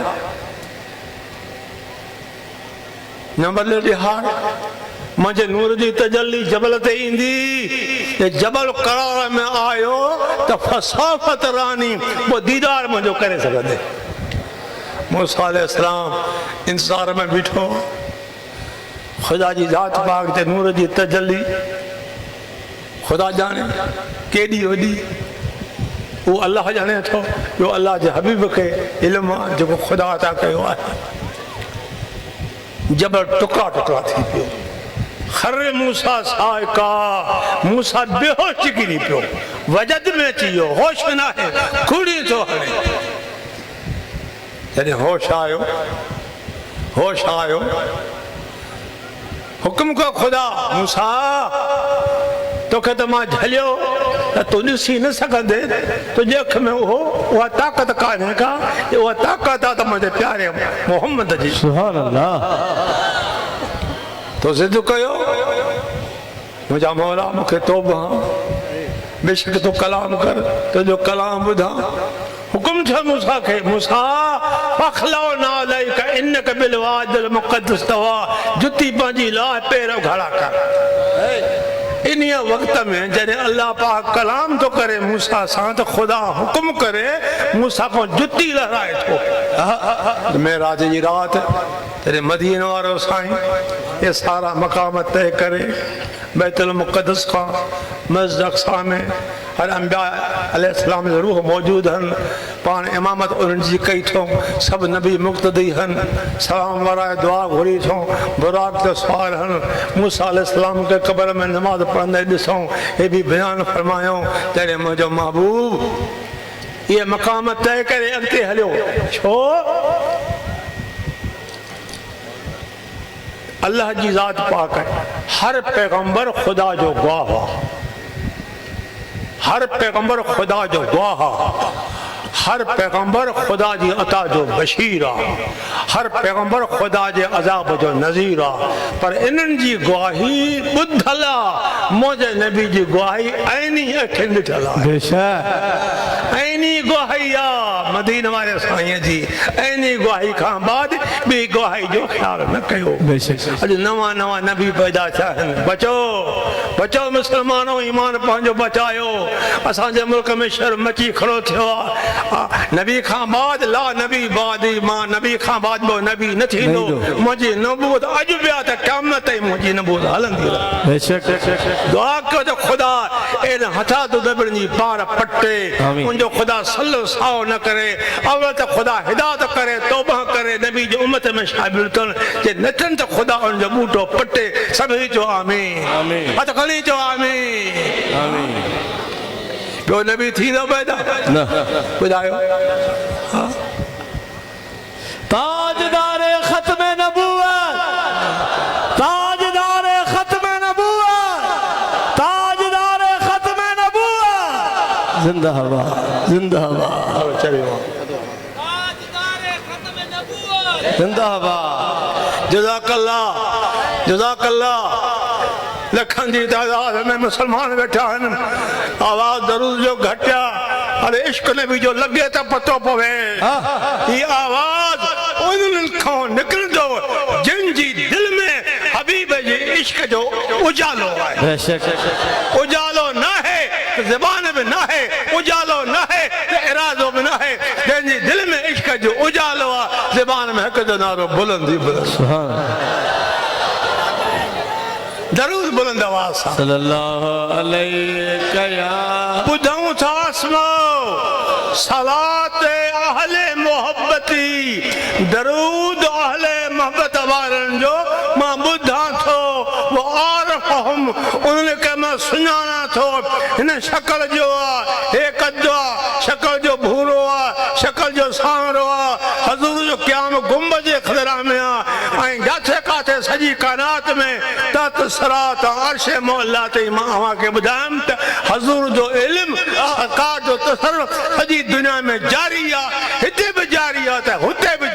नंबर ॾिहार मुंहिंजे नूर जी तजल्ली जबल ते ईंदी जबल करार में आयो त फसाफत रानी वो दीदार मुंहिंजो करे सघंदे मूसा अलैहिस्सलाम इंतज़ार में बीठो खुदा जी ज़ात पाक ते नूर जी तजल्ली खुदा जाने केॾी वॾी उहो अल्लाह ॼाणे थो जो अल्लाह जे हबीब खे इल्मु आहे जेको खुदा अता कयो आहे जबल टुकड़ा टुकड़ा थी पियो हर मूसा साइका मूसा बेहोश किरी पियो वजद में अची वियो होश न आहे खुड़ी थो हणे जॾहिं होश आयो हुकुम को खुदा मूसा तोखे तो मां झलियो त तूं ॾिसी न सघंदे तुंहिंजे अख में उहा ताक़त कान्हे का उहा ताक़त आहे त मुंहिंजे प्यारे मोहम्मद जी सुभान अल्लाह तो ज़िद कयो मुंहिंजा मौला मूंखे तौबा बेशक तूं कलाम कर तुंहिंजो कलाम ॿुधां हुकुम थियो मूसा खे मूसा फखलौना अलैका इन्नका बिल वादिल मुक़द्दस तवा जुती पंहिंजी लाइ पेर घड़ा कर इन वक्त में जॾहिं अल्लाह पाक कलाम तो करे मूसा सां त ख़ुदा हुकुम करे मूसा को जुती लहराए थो मेराज जी रात जॾहिं मदीने वारो साईं ये सारा मक़ाम तय करे बैतुल मुक़द्दस खां मस्जिद अक़सा में हर अंबिया अलैहिस्सलाम जो रूह मौजूद हन पान इमामत उन्हनि जी कई थो सब नबी मुक़्तदी हन सलाम वाराए दुआ घुरी थो बुराक ते सवार हन मूसा अलैहिस्सलाम के क़ब्र में नमाज पढ़ंदे ॾिसूं हे भी बयान फरमायो जॾहिं मुंहिंजो महबूब ये मक़ाम तय करे अॻिते हलियो छो अल्लाह जी ज़ात पाक है हर पैगंबर खुदा जो गवाह हर पैगंबर खुदा जो गवाह हर पैगंबर खुदा जी अता जो बशीर हर पैगंबर खुदा जे अज़ाब जो नज़ीर पर इन्हनि जी गवाही ॿुधल मुंहिंजे नबी जी गवाही ऐनी अखियुनि ॾिठल बेशक ऐनी गवाही मदीने वाले साईं जी ऐनी गवाही खां बाद ॿी गवाही जो ख़्याल न कयो बेशक अॼु नवां नवां नबी पैदा थिया आहिनि बचो बचो मुस्लमानो ईमान पंहिंजो बचायो असांजे मुल्क में शर्म मची खड़ो थियो नबी खां बाद ला नबी बादी मां नबी खां बाद वो नबी न थींदो मुंहिंजी नबूत अॼु बि आहे त क़यामत ताईं मुंहिंजी नबूत हलंदी बेशक दुआ कयो त ख़ुदा इन हथा तो दबड़नी पार पट्टे मुंहिंजो ख़ुदा सल्लो साओ न करे अवल त ख़ुदा हिदायत करे तौबा करे नबी जी उम्मत में शामिल कनि जे नथनि त ख़ुदा उन जो बूटो पट्टे सभई चओ आमीन आमीन हथ खणी चओ आमीन आमीन ॿियो नबी थींदो पैदा न ॿुधायो ताजदारे खत्म नबूवत ताजदारे खत्म नबूवत ताजदारे खत्म नबूवत जिंदाबाद जिंदाबाद ताजदारे खत्म नबूवत जिंदाबाद जज़ाकल्लाह जज़ाकल्लाह लखन जी तादाद में मुसलमान बैठा हैं आवाज दरूद जो घटिया अरे इश्क ने भी जो लगे तो पतो पवे ये आवाज उन खां निकलदो जिन जी दिल में हबीब जी इश्क जो उजालो है उजालो ना है तो ज़बान में ना है उजालो ना है तो इरादो में ना है जिन जी दिल में इश्क जो उजालो है ज़बान में हक जो नारो बुलंदी बुलंद सुभान दरूद बुलंद आवाज सां सल्लल्लाहु अलैहि बुधऊं था आसमां सलात अहले मोहब्बती दरूद अहले मोहब्बत वारनि जो मां ॿुधां थो वो आरफ़हुम उन्हनि खे मां सुञाणा थो हिन शक्ल जो आहे हे कदो आहे शक्ल जो भूरो आहे शक्ल जो सांवरो आहे हज़ूर जो क़याम गुंबद जे खदरा में आहे ऐं जिथे काथे सॼी काइनात में तत सरात अर्श मौला ते मां अव्हांखे ॿुधायमि त हज़ूर जो इल्म सरकार जो तसर्रुफ़ सॼी दुनिया में जारी आहे हिते बि जारी आहे त हुते बि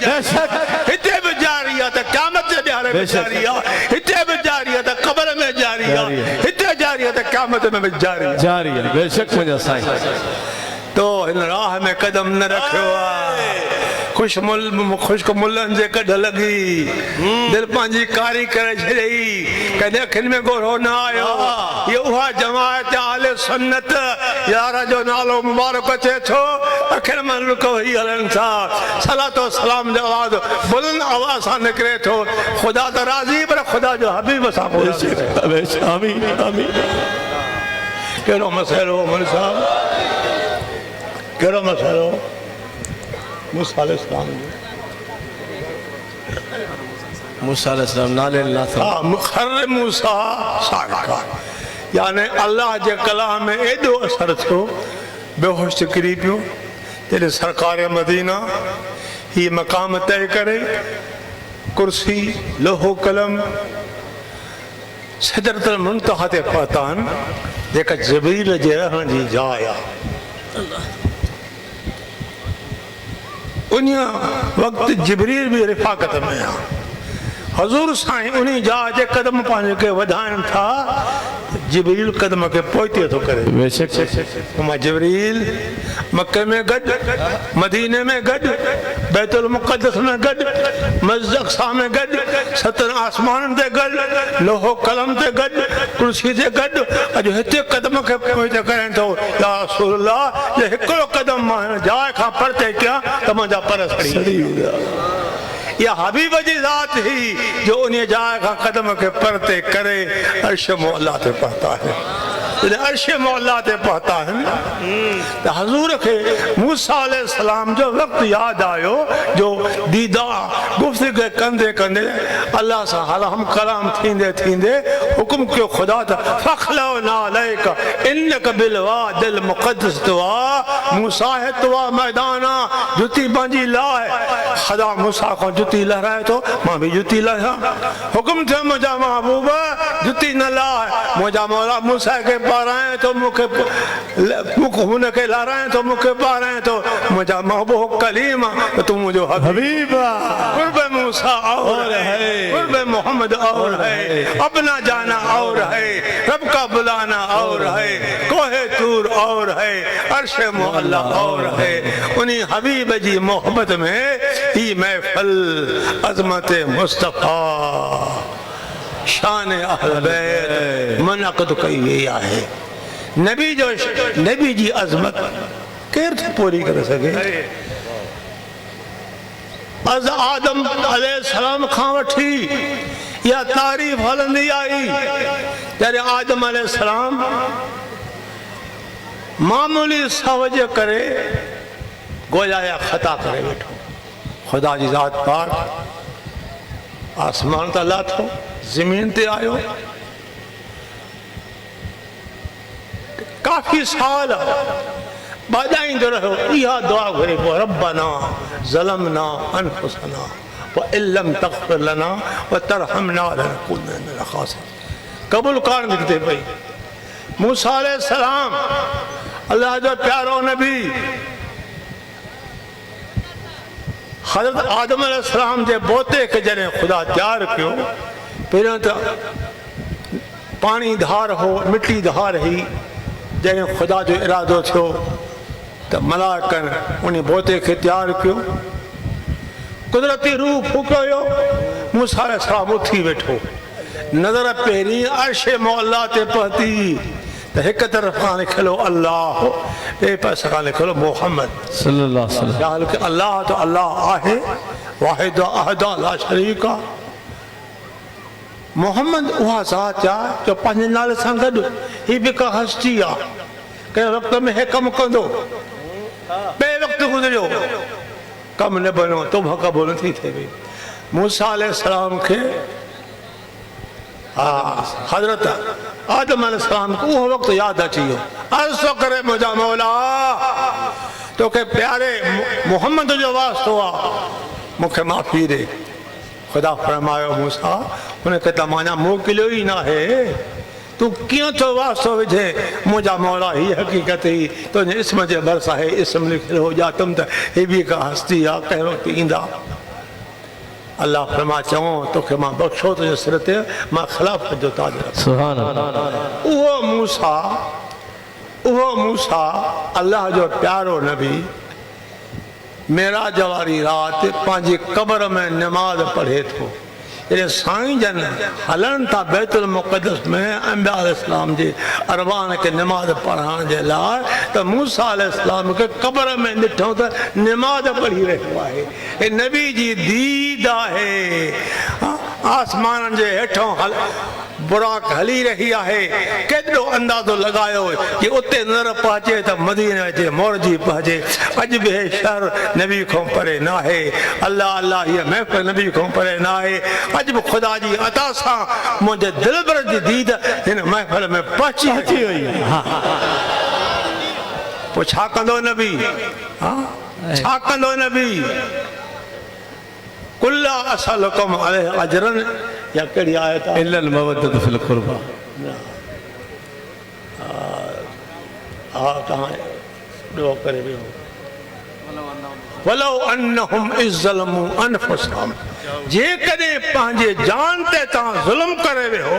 हिते बि जारी आहे त क़यामत जे ॾियारे में जारी आहे हिते बि जारी आहे त क़ब्र में जारी आहे हिते जारी आहे त क़यामत में बि जारी है बेशक मुंहिंजा साईं तो इन राह में कदम न रखियो आहे खुश्क मुल्लनि जे कढ लॻी दिलि पंहिंजी कारी करे छॾी कॾहिं अखियुनि में गोरो न आयो ये उहा जमायत आले सुन्नत यार जो नालो मुबारक अचे थो अखियुनि में रुको ही हलनि था सलातो सलाम जो आवाज़ बुलंद आवाज़ सां निकिरे थो ख़ुदा त राज़ी पर ख़ुदा जो हबीब सां आमीन आमीन कहिड़ो मसइलो मोहम्मद साहब कहिड़ो मसइलो मूसा अलैहिस्सलाम मूसा अलैहिस्सलाम नाले खर मूसा साका यानी अल्लाह जे कलाम में एॾो असर थियो बेहोश किरी पियो जॾहिं सरकार मदीना ही मक़ाम तय करे कुर्सी लोहो कलम सिदरतुल मुंतहा ते पहुता आहिनि जेका जिब्रील जे रहण जी जाइ आहे उन वक़्तु जिब्रील भी रिफ़ाक़त में आहे हज़ूर साईं उन जाइ जे कदम पंहिंजे खे वधाइनि था जिब्रील कदम खे पोइते थो करे मां जिब्रील मक्के में गॾु मदीने में गॾु बैतुल मुक़द्दस में गॾु मस्जिद अक़सा में गॾु सतनि आसमाननि ते गॾु लोहो कलम ते गॾु कुर्सी ते गॾु अॼु हिते कदम खे पोइते करे थो या रसूल अल्लाह जे हिकिड़ो कदम मां हिन जाइ खां परते कयां त मुंहिंजा पर सड़ी वेंदा या हबीब जी ज़ात ही जो उन जाइ खां कदम के परते करे अर्श मौला ते पहुता है अर्श मौला ते पहुता है तो हजूर के मूसा अलैहिस्सलाम जो वक्त याद आयो जो दीदा गुफ्तगू कंदे कंदे अल्लाह से हम कलाम थींदे थींदे हुक्म कयो खुदा त फखलौना अलैक इन्नक बिल वादिल मुक़द्दस तुआ मूसा है तुआ मैदाना जुती बांजी लाए खुदा मूसा को जुती लहराए तो मां भी जुती लहरा हुक्म थे मुझा महबूब जुती न लाए मुझा मौला मूसा के पाराए तो मुखे मुख हुन के लहराए तो मुखे पाराए तो मुझा महबूब कलीम तो तुम मुझे हबीबा कुर्ब मूसा और है कुर्ब मोहम्मद और है अपना जाना और है रब का बुलाना और है कोहे तूर और है अर्श मुअल्ला और है उन्हीं हबीब जी मोहब्बत में ही महफिल अजमत मुस्तफा शान अहल बैत मुनक़िद कई वई आहे नबी जी अजमत केर थो पूरी करे सके अज आदम अलैहिस्सलाम खां वठी या तारीफ़ हलंदी आई जॾहिं आदम अलैहिस्सलाम मामूली सवज करे गोया या ख़ता करे वेठो खुदा जी ज़ात पाक आसमान ते लाथो ज़मीन ते आयो काफ़ी साल बाजाईंदो रहो इहा दुआ घुरे पोइ रब्बना ज़लमना अनफुसना व इल्लम तग़फिर लना व तरहमना लनकुनन्ना मिनल ख़ासिरीन क़बूल कान निकिते पई मूसा अलैहिस्सलाम अल्लाह जो प्यारो नबी हज़रत आदम अलैहिस्सलाम जे बोते के जॾहिं खुदा तैयार कयो पहिरियों त पानी धार हो मिट्टी धार ही जॾहिं खुदा जो इरादो थियो त मलाइकनि उन बोते के तैयार कयो कुदरती रूह फूकियो मूसा अलैहिस्सलाम उथी वेठो नज़र पहिरीं अर्श मौला ते पहुती त हिकु तरफ़ खां लिखियलु अल्लाह ॿिए पासे खां लिखियलु मोहम्मद सल्लल्लाहु अलैहि वसल्लम ख़्याल के अल्लाह तो अल्लाह आहे वाहिद अहद ला शरीक आहे मोहम्मद उहा ज़ात आहे जो पंहिंजे नाले सां गॾु ही बि का हस्ती आहे कंहिं वक़्त में हे कमु कंदो ॿिए वक़्तु गुज़रियो कमु न बणियो तोबा क़बूल नथी थिए पई मूसा अलैहिस्सलाम खे हज़रत आदम अलैहिस्सलाम को उहो वक़्तु यादि अची वियो अर्ज़ थो करे मुंहिंजा मौला तोखे प्यारे मोहम्मद जो वास्तो आहे मूंखे माफ़ी ॾे ख़ुदा फरमायो मूसा हुनखे त मां अञा मोकिलियो ई न आहे तूं कीअं थो वास्तो विझे मुंहिंजा मौला हीअ हक़ीक़त ई तुंहिंजे इस्म जे भरिसां हे इस्म लिखियलु हो ॼातमि त ही बि का हस्ती आहे कंहिं वक़्तु ईंदा अल्लाह फरमा चऊं तोखे मां बख़्शो तुंहिंजे सिर ते मां ख़िलाफ़त जो ताज सुभान अल्लाह उहो मूसा अल्लाह जो प्यारो नबी मेराज वारी राति पंहिंजी क़बर में नमाज़ पढ़े थो जॾहिं साईं जन हलनि था बैतुल मुक़द्दस में अंबिया अलैहिस्सलाम जे अरवान खे नमाज़ पढ़ाइण जे लाइ त मूसा अलैहिस्सलाम खे क़बर में ॾिठो त नमाज़ पढ़ी रहियो आहे हे नबी जी दीद आहे आसमाननि जे हेठों बुराक हली रही आहे केतिरो अंदाज़ो लगायो कि उते नज़र पहुचे त मदीने जे मोरजी पहुचे अॼु बि हे शहर नबी खां परे न आहे अल्लाह अल्लाह हीअ महफ़िल नबी खां परे न आहे अॼु बि ख़ुदा जी अता सां मुंहिंजे दिलबर जी दीद हिन महफ़िल में पहुची वई पोइ छा कंदो नबी छा कंदो नबी कुल्ला असलकुम अलैहि अजरन या कहिड़ी आयत इल्लल मवद्दत फिल क़ुरबा हाँ कहाँ दुआ करे भी हो वलो अन्नहुम इज़्ज़लमू अनफुसहुम जे कदे पांजे जान ते ता जुल्म करे वे हो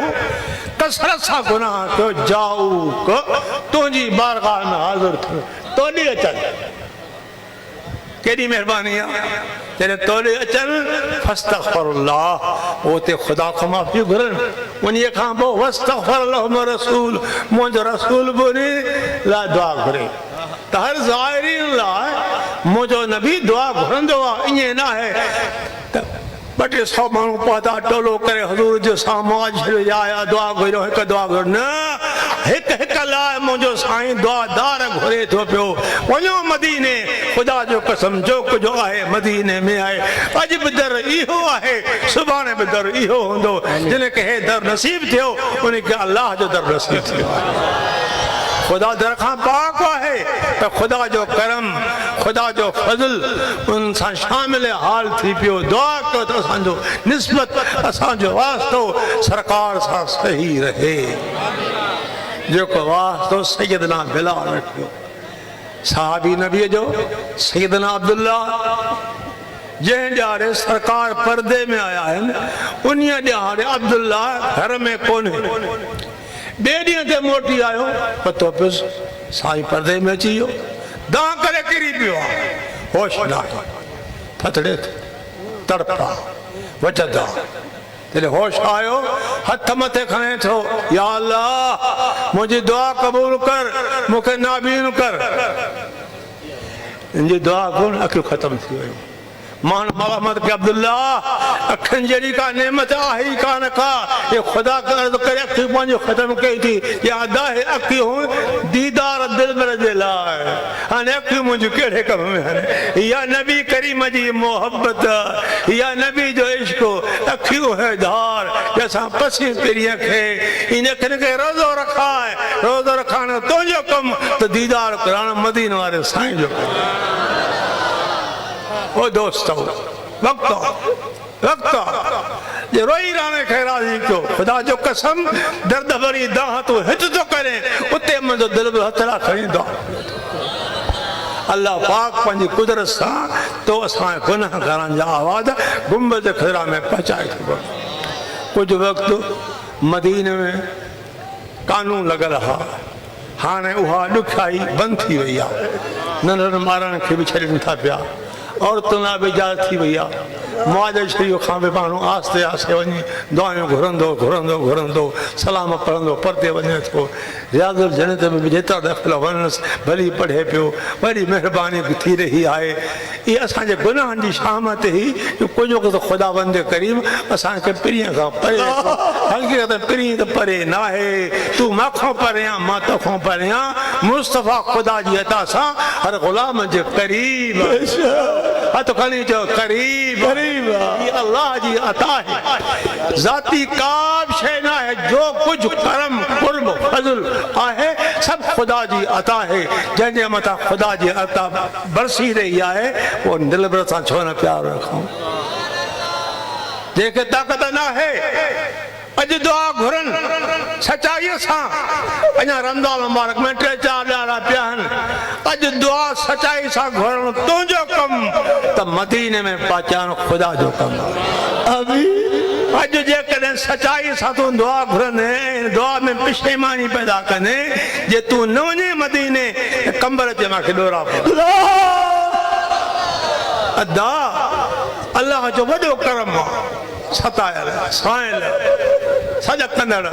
कसरत सा गुनाह तो जाऊ को तुझी बारगाह में हाजिर थो तोड़ी अचन केडी मेहरबानी है तेरे तोड़े अचन फस्तगफिरुल्लाह वो ते खुदा को माफी घुरन उन्हीं खां बो वस्तगफिरुल्लाह रसूल मुझ रसूल बोने ला दुआ घुरे त हर ज़ाहिरी ला मुझो नबी दुआ घुरंदो आहे इएं न आहे त 200 माण्हू पहुता टोलो करे हज़ूर जो साम्हूं अची आया दुआ घुरियो हिकु दुआ घुर न हिकु हिकु लाइ मुंहिंजो साईं दुआदार घुरे थो पियो वञो मदीने ख़ुदा जो कसम जो कुझु आहे मदीने में आहे अॼु बि दर इहो आहे सुभाणे बि दर इहो हूंदो जिनखे हे दर नसीब थियो उनखे अलाह जो दर नसीब थियो खुदा दर खां पाक आहे त खुदा जो करम खुदा जो फज़ल उन सां शामिल हाल थी पियो दुआ कयो त असांजो निस्बत असांजो वास्तो सरकार सां सही रहे जेको वास्तो सैयदना बिलाल रखियो साहबी नबीअ जो सैयदना अब्दुल्ला जंहिं ॾियारे सरकार पर्दे में आया आहिनि उन ॾियारे अब्दुल्ला घर में कोन्हे ॿिए ॾींहं ते मोटी आयो पतो पियुसि साईं पर्दे में अची वियो दां करे किरी पियो आहे होश न आहे थथड़े तड़पा वजदा तेरे होश आयो हथ मथे खणे थो या अल्लाह मुंहिंजी दुआ क़बूल कर मूंखे नाबीन कर इनजी दुआ कोन अखियूं ख़तम थी वियूं मान मोहम्मद के अब्दुल्ला अखन जड़ी का नेमत आई कान का ये खुदा का अर्ज करे अखी पांजो खत्म कई थी याद है अखी हूं दीदार दिल में रजेला अने अखी मुझे केड़े कम में है या नबी करीम जी मोहब्बत या नबी जो इश्क अखी है धार जैसा पसी तेरी खे इन अखन के रोजो रखा है रोजो रखाना तो जो कम तो दीदार कराना मदीना वाले साईं जो ओ दोस्तों वक्त ये रोई राने खैराजी को खुदा जो कसम दर्द भरी दाह तो हित तो करे उते मुझो दिल में हथड़ा खणी दो अल्लाह पाक पंहिंजी कुदरत सां तो असां गुनाहगारनि जा आवाज़ गुंबद खिरा में पहुचाए थो कुछ वक्त मदीने में कानून लॻल हा हाणे उहा ॾुखियाई बंदि थी वई आहे नंढनि ॿारनि खे बि छॾनि था पिया औरतुनि लाइ बि इजाज़त थी वई आहे मौज शरीफ़ खां बि माण्हू आस्ते आस्ते वञी दुआयूं घुरंदो सलाम पढ़ंदो परते वञे थो रियाज़ुल जन्नत में बि जेतिरा दफ़िल वञसि भली पढ़े पियो वरी महिरबानी थी रही आहे इहा असांजे गुनाहनि जी शामत ई कुझु कुझु ख़ुदा बंदे करीम असांखे पिरीअ खां परे हक़ीक़त पिरीं त परे न आहे तूं मूंखां परियां मां तोखां परियां मुस्तफ़ा ख़ुदा जी अता सां हर ग़ुलाम जे क़रीब हथ खणी चओ क़रीब ये अल्लाह जी अता है ज़ाती का शइ न आहे जो कुछ करम कुर्ब फज़ल आहे सब खुदा जी अता है जंहिंजे मथां खुदा जी अता बरसी रही आहे वो दिल भर सां छो न प्यार रखूं जंहिंखे ताक़त न आहे अॼु दुआ घुरनि सचाईअ सां अञा रमज़ान मुबारक में 3-4 ॾियारा पिया आहिनि अॼु दुआ सचाई सां घुरणु तुंहिंजो कमु त मदीने में पहुचाइणु ख़ुदा जो कमु अॼु जेकॾहिं सचाई सां तूं दुआ घुरंदे दुआ में पिशेमानी पैदा कंदे जे तूं न वञे मदीने कंबर जे मूंखे ॾोरा अदा अल्लाह जो वॾो करम आहे सतायल साइल सॼा कंदड़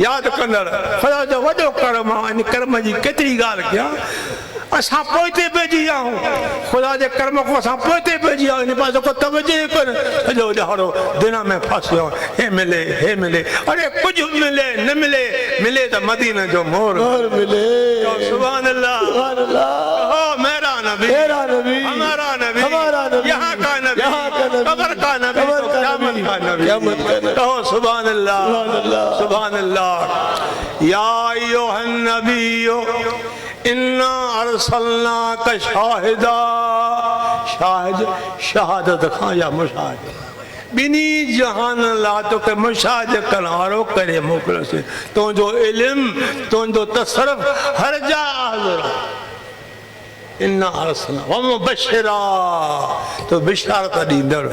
यादि कंदड़ ख़ुदा जो वॾो करम आहे इन कर्म जी केतिरी ॻाल्हि कयां असां पोइते पइजी विया आहियूं ख़ुदा जे कर्म खां असां पोइते पइजी विया इन पासे को तवजो ई कोन्हे सॼो ॾाढो दिन में फासियो हे मिले अरे कुझु मिले न मिले त मदीने जो मोर मिले सुभान अल्लाह मेरा नबी हमारा नबी यहाँ का नबी कब्र का नबी क़यामत का नबी कहो सुभान अल्लाह या अय्युहन नबिय्यु इन्ना अर्सलनाका शाहिदा शाहिद शहादत खां या मुशाहिद बिनी जहान ला तो के मुशाज कलारो करे मोकलो से तो जो इल्म तो जो तसरफ हर जा हाजिर इन्ना अरसना व मुबशरा तो बिशारत दींदड़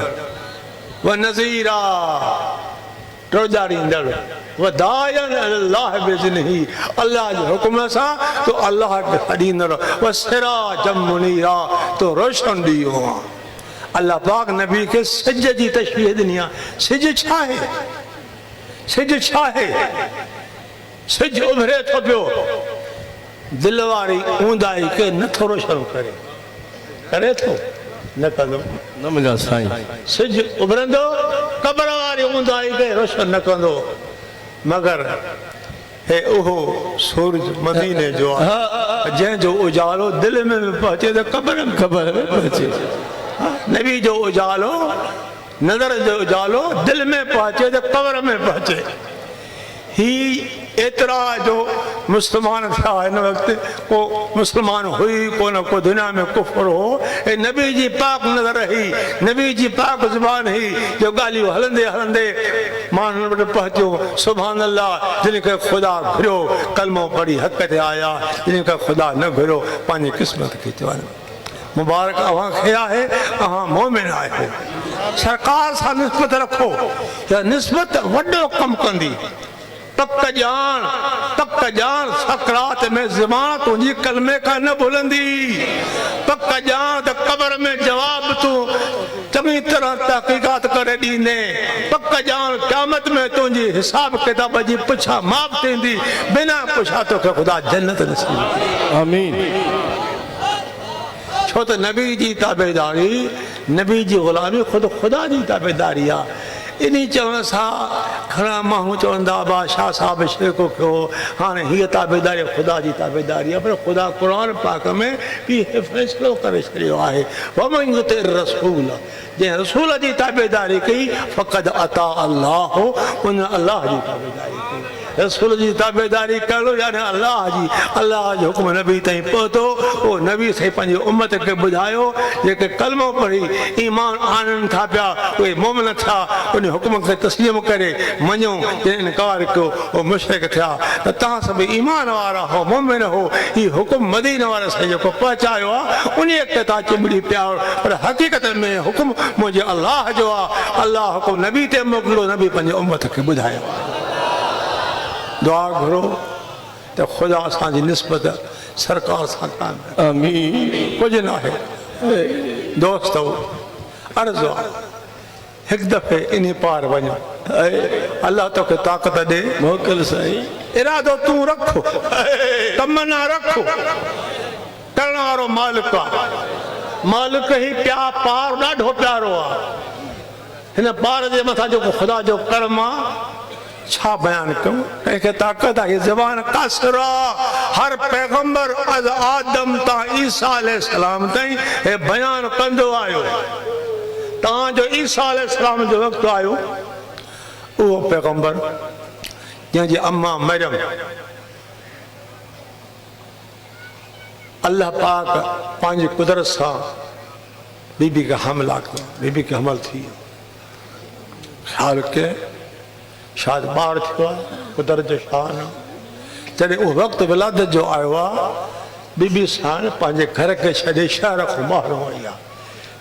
व नज़ीरा रोजारींदड़ व दायन अल्लाह बिज़निही अल्लाह जो हुक्म सा तो अल्लाह के हदींदड़ व सिराजम मुनीरा तो रोशन दियो अल्लाह पाक नबी के सिज जी तशबीह ॾिनी आहे सिज छा आहे सिज उभरे थो पियो दिल वारी ऊंदाई के नथो रोशन करे थो न कंदो न मुंहिंजा साईं सिज उभरंदो क़बर वारी ऊंदाई के रोशन न कंदो मगर हे उहो सूरज मदीने जो आहे जंहिंजो उजालो दिल में पहुचे त क़बर में पहुचे नबी जो उजालो नज़र जो उजालो दिल में पहुचे तो कब्र में पहुचे ही एतरा जो मुसलमान था इन वक्त को मुसलमान हुई को न को दुनिया में कुफर हो ए नबी जी पाक नज़र ही नबी जी पाक ज़ुबान ही जो गालियों हलंदे हलंदे मान वटि पहुंचो सुभान अल्लाह जिनके खुदा घुरियो कलमो पढ़ी हक़ ते आया जिनके खुदा न घुरियो पंहिंजी क़िस्मत खे चवनि मुबारक अवां खे आहे अहां मोमिन आहियो सरकार सां निस्बत रखो या निस्बत वॾो कमु कंदी पक ॼाण सकरात में ज़बान तुंहिंजी कलमे खां न भुलंदी पक ॼाण त क़बर में जवाब तूं चङी तरह तहक़ीक़ात करे ॾींदे पक ॼाण क़यामत में तुंहिंजी हिसाब किताब जी पुछा माफ़ थींदी बिना पुछा तोखे ख़ुदा जन्नत नसीब आमीन छो त नबी जी ताबेदारी नबी जी ग़ुलामी ख़ुदि ख़ुदा जी ताबेदारी आहे इन चवण सां घणा माण्हू चवंदा बादशाह साहब शिरको कयो हाणे हीअ ताबेदारी ख़ुदा जी ताबेदारी आहे पर ख़ुदा क़ुर पाक में बि फ़ैसिलो करे छॾियो आहे रसूल जंहिं रसूल जी ताबेदारी कई फ़क़द अता अल्लाह उन अल्लाह जी ताबेदारी कई रसूल जी ताबेदारी करो यानी अल्लाह जो हुक्म नबी ताईं पहुतो उहो नबी साईं पंहिंजी उम्मत खे ॿुधायो जेके कलमो पढ़ी ईमान आणनि था पिया उहे मोमिन थिया उन हुक्म खे तस्लीम करे मञो जंहिं इनकार कयो उहो मुशरिक थिया त तव्हां सभु ईमान वारा हो मोमिन हो हीउ हुकुम मदीन वारे सां जेको पहुचायो आहे उन खे तव्हां चिंबड़ी पिया पर हक़ीक़त में हुकुम मुंहिंजे अल्लाह जो आहे अल्लाह हुकुम नबी ते मोकिलियो नबी पंहिंजी उम्मत खे ॿुधायो दुआ घुरो त ख़ुदा असांजी निस्बत सरकार सां कान आमीन कुझु न आहे दोस्त अर्ज़ु आहे हिकु दफ़े इन पार वञो अल्लाह तोखे ताक़त ॾे मोकिल साईं इरादो तूं रख तमन्ना रख करण वारो मालिक आहे मालिक ई पार ॾाढो प्यारो आहे हिन पार जे मथां जेको ख़ुदा जो कर्म आहे छा बयान कयूं कंहिंखे ताक़त आहे ज़बान कासिर आहे हर पैगंबर अज आदम तां ईसा अलैहिस्सलाम ताईं हे बयान कंदो आयो तव्हांजो ईसा अलैहिस्सलाम जो वक़्तु आयो उहो पैगंबर जंहिंजी अम्मा मरियम अल्लाह पाक पंहिंजी कुदरत सां बीबी खे हमला कयो बीबी खे हमल थी ख़्यालु कयो शायदि ॿार थियो आहे कुदरत जो शान जॾहिं उहो वक़्तु विलादत जो आयो आहे बीबी सां पंहिंजे घर खे छॾे शहर खां ॿाहिरि वई आहे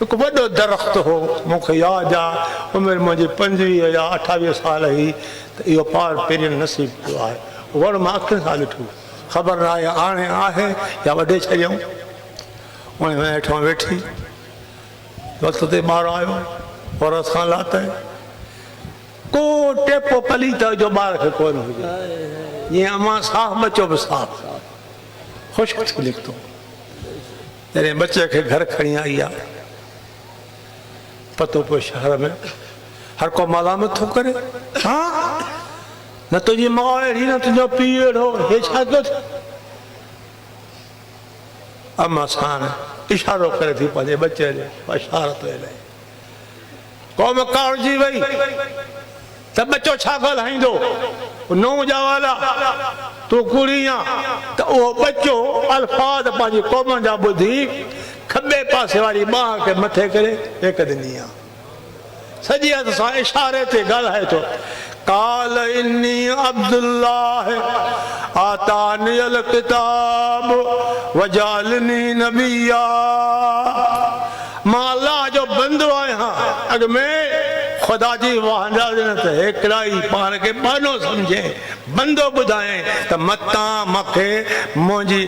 हिकु वॾो दरख़्त हो मूंखे यादि आहे उमिरि मुंहिंजी 25 या 28 साल हुई त इहो पार पहिरीं नसीबु थियो आहे वण मां अखियुनि सां ॾिठो ख़बर न आहे हाणे आहे या वॾे छॾियऊं उन हेठां वेठी वक़्त ते ॿारु आयो औरत खां लाथई को टेपो पलीत जो ॿार खे कोन हुजे जीअं अमां साफ़ बचो बि साफ़ ख़ुशि थी निकितो जॾहिं बचे खे घर खणी आई आहे पतो पियो शहर में हर को मलामत थो करे हा न तुंहिंजी माउ अहिड़ी न तुंहिंजो पीउ अहिड़ो हे छा कयो अम्मा सां इशारो करे थी पंहिंजे बचे खे इशारत इलाही क़ौम कावड़जी वई त बचो छा ॻाल्हाईंदो नओं ॼावाल आहे तूं कुड़ी आहे त उहो बचो अल्फाज़ पंहिंजी क़ौम जा ॿुधी खॿे पासे वारी बांह खे मथे करे हेक ॾिनी आहे सॼे हथ सां इशारे ते ॻाल्हाए थो काल इन्नी अब्दुल्लाह आतानियल किताब वजालनी नबिया मां अल्लाह जो बंदो आहियां अॻ में खुदा जी वहानत हिकिड़ा ई पाण खे बानो सम्झे बंदो ॿुधाए त मतां मूंखे मुंहिंजी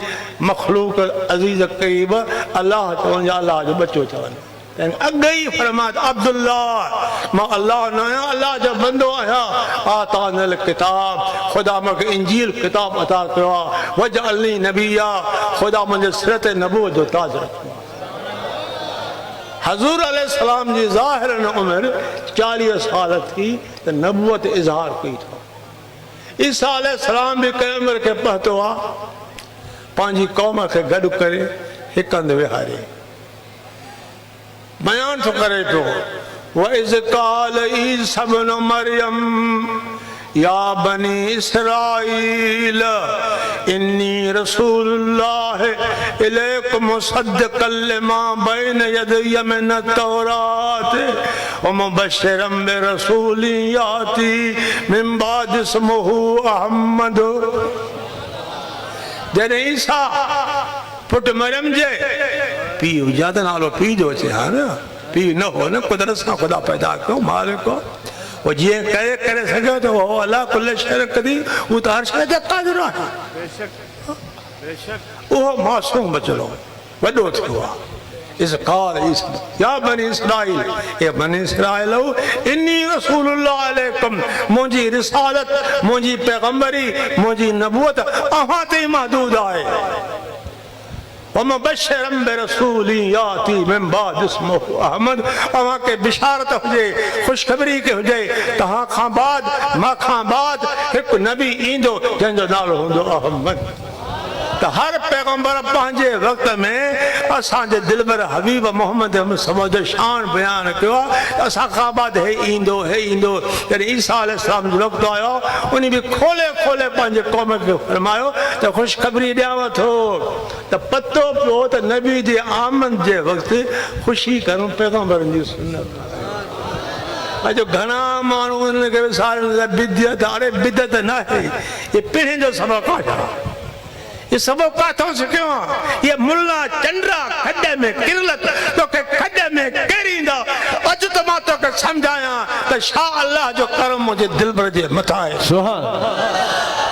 मखलूक अज़ीज़ करीब अल्लाह चवनि अल्लाह जो बच्चो चवनि अॻ ई फरमात अब्दुल्लाह मां अल्लाह न आहियां अल्लाह जो बंदो आहियां आतानिल किताब खुदा मूंखे इंजील किताब अता कयो आहे वजअलनी नबिया खुदा मुंहिंजे सिर ते नबूवत जो ताज रखियो आहे हज़ूर अलैहिस्सलाम जी ज़ाहिरन उम्र 40 साल थी त नबूवत इज़हार कई अथव ईसा अलैहिस्सलाम बि कंहिं उमिरि खे पहुतो आहे पंहिंजी क़ौम खे गॾु करे हिकु हंधि विहारे बयान थो करे पियो वइज़ क़ाल ईसा इब्न मरियम या बनी इसराईल इन्नी रसूलुल्लाह इलैकुम मुसद्दिक़न लिमा बैन यदय्य मिन तौरात व मुबश्शिरन बिरसूलिन याती मिन बाद इस्मुहु अहमद जॾहिं ईसा पुट मरियम जे पीउ ज्यादा नालो पीउ जो अचे हा न पीउ न हो न कुदरत सां ख़ुदा पैदा कयो मालिक वो जीअं करे सघियो त वो अला कुल शइ कदी वो त हर शइ ते क़ादिर आहे उहो मासूम बचड़ो वॾो थियो आहे इस क़ाल ईसा या बनी इसराईल ए बनी इसराईल इन्नी रसूलुल्लाह अलैकुम मुंहिंजी रिसालत मुंहिंजी पैगंबरी मुंहिंजी नबूवत अव्हां ते महदूद आहे वमुबश्शिरन बिरसूलिन याती मिन बाद इस्मुहु अहमद अव्हां खे बिशारत हुजे ख़ुशख़बरी के हुजे तव्हां खां बाद मां खां बाद हिकु नबी ईंदो जंहिंजो नालो हूंदो अहमद त हर पैगंबर पंहिंजे वक़्त में असांजे दिलबर हबीब मोहम्मद मुस्तफ़ा जो शान बयान कयो आहे असां खां बाद हे ईंदो जॾहिं ईसा अलैहिस्सलाम जो वक़्तु आयो उन बि खोले खोले पंहिंजे क़ौम खे फरमायो त ख़ुशख़बरी ॾियांव थो त पतो पियो त नबी जे आमद जे वक़्तु ख़ुशी करूं पैगंबरनि जी सुन्नत अॼु घणा माण्हू उनखे विसारनि बिदत अरे बिदत न आहे ये पहिरें जो सबक़ आहे ये सबक काथों सिखियो ये मुल्ला चंद्रा खड्डे में किरलत तो के खड्डे में केरींदा अज तो मां तो के समझाया त शाह अल्लाह जो करम मुझे दिल भर जे मथा है सुभान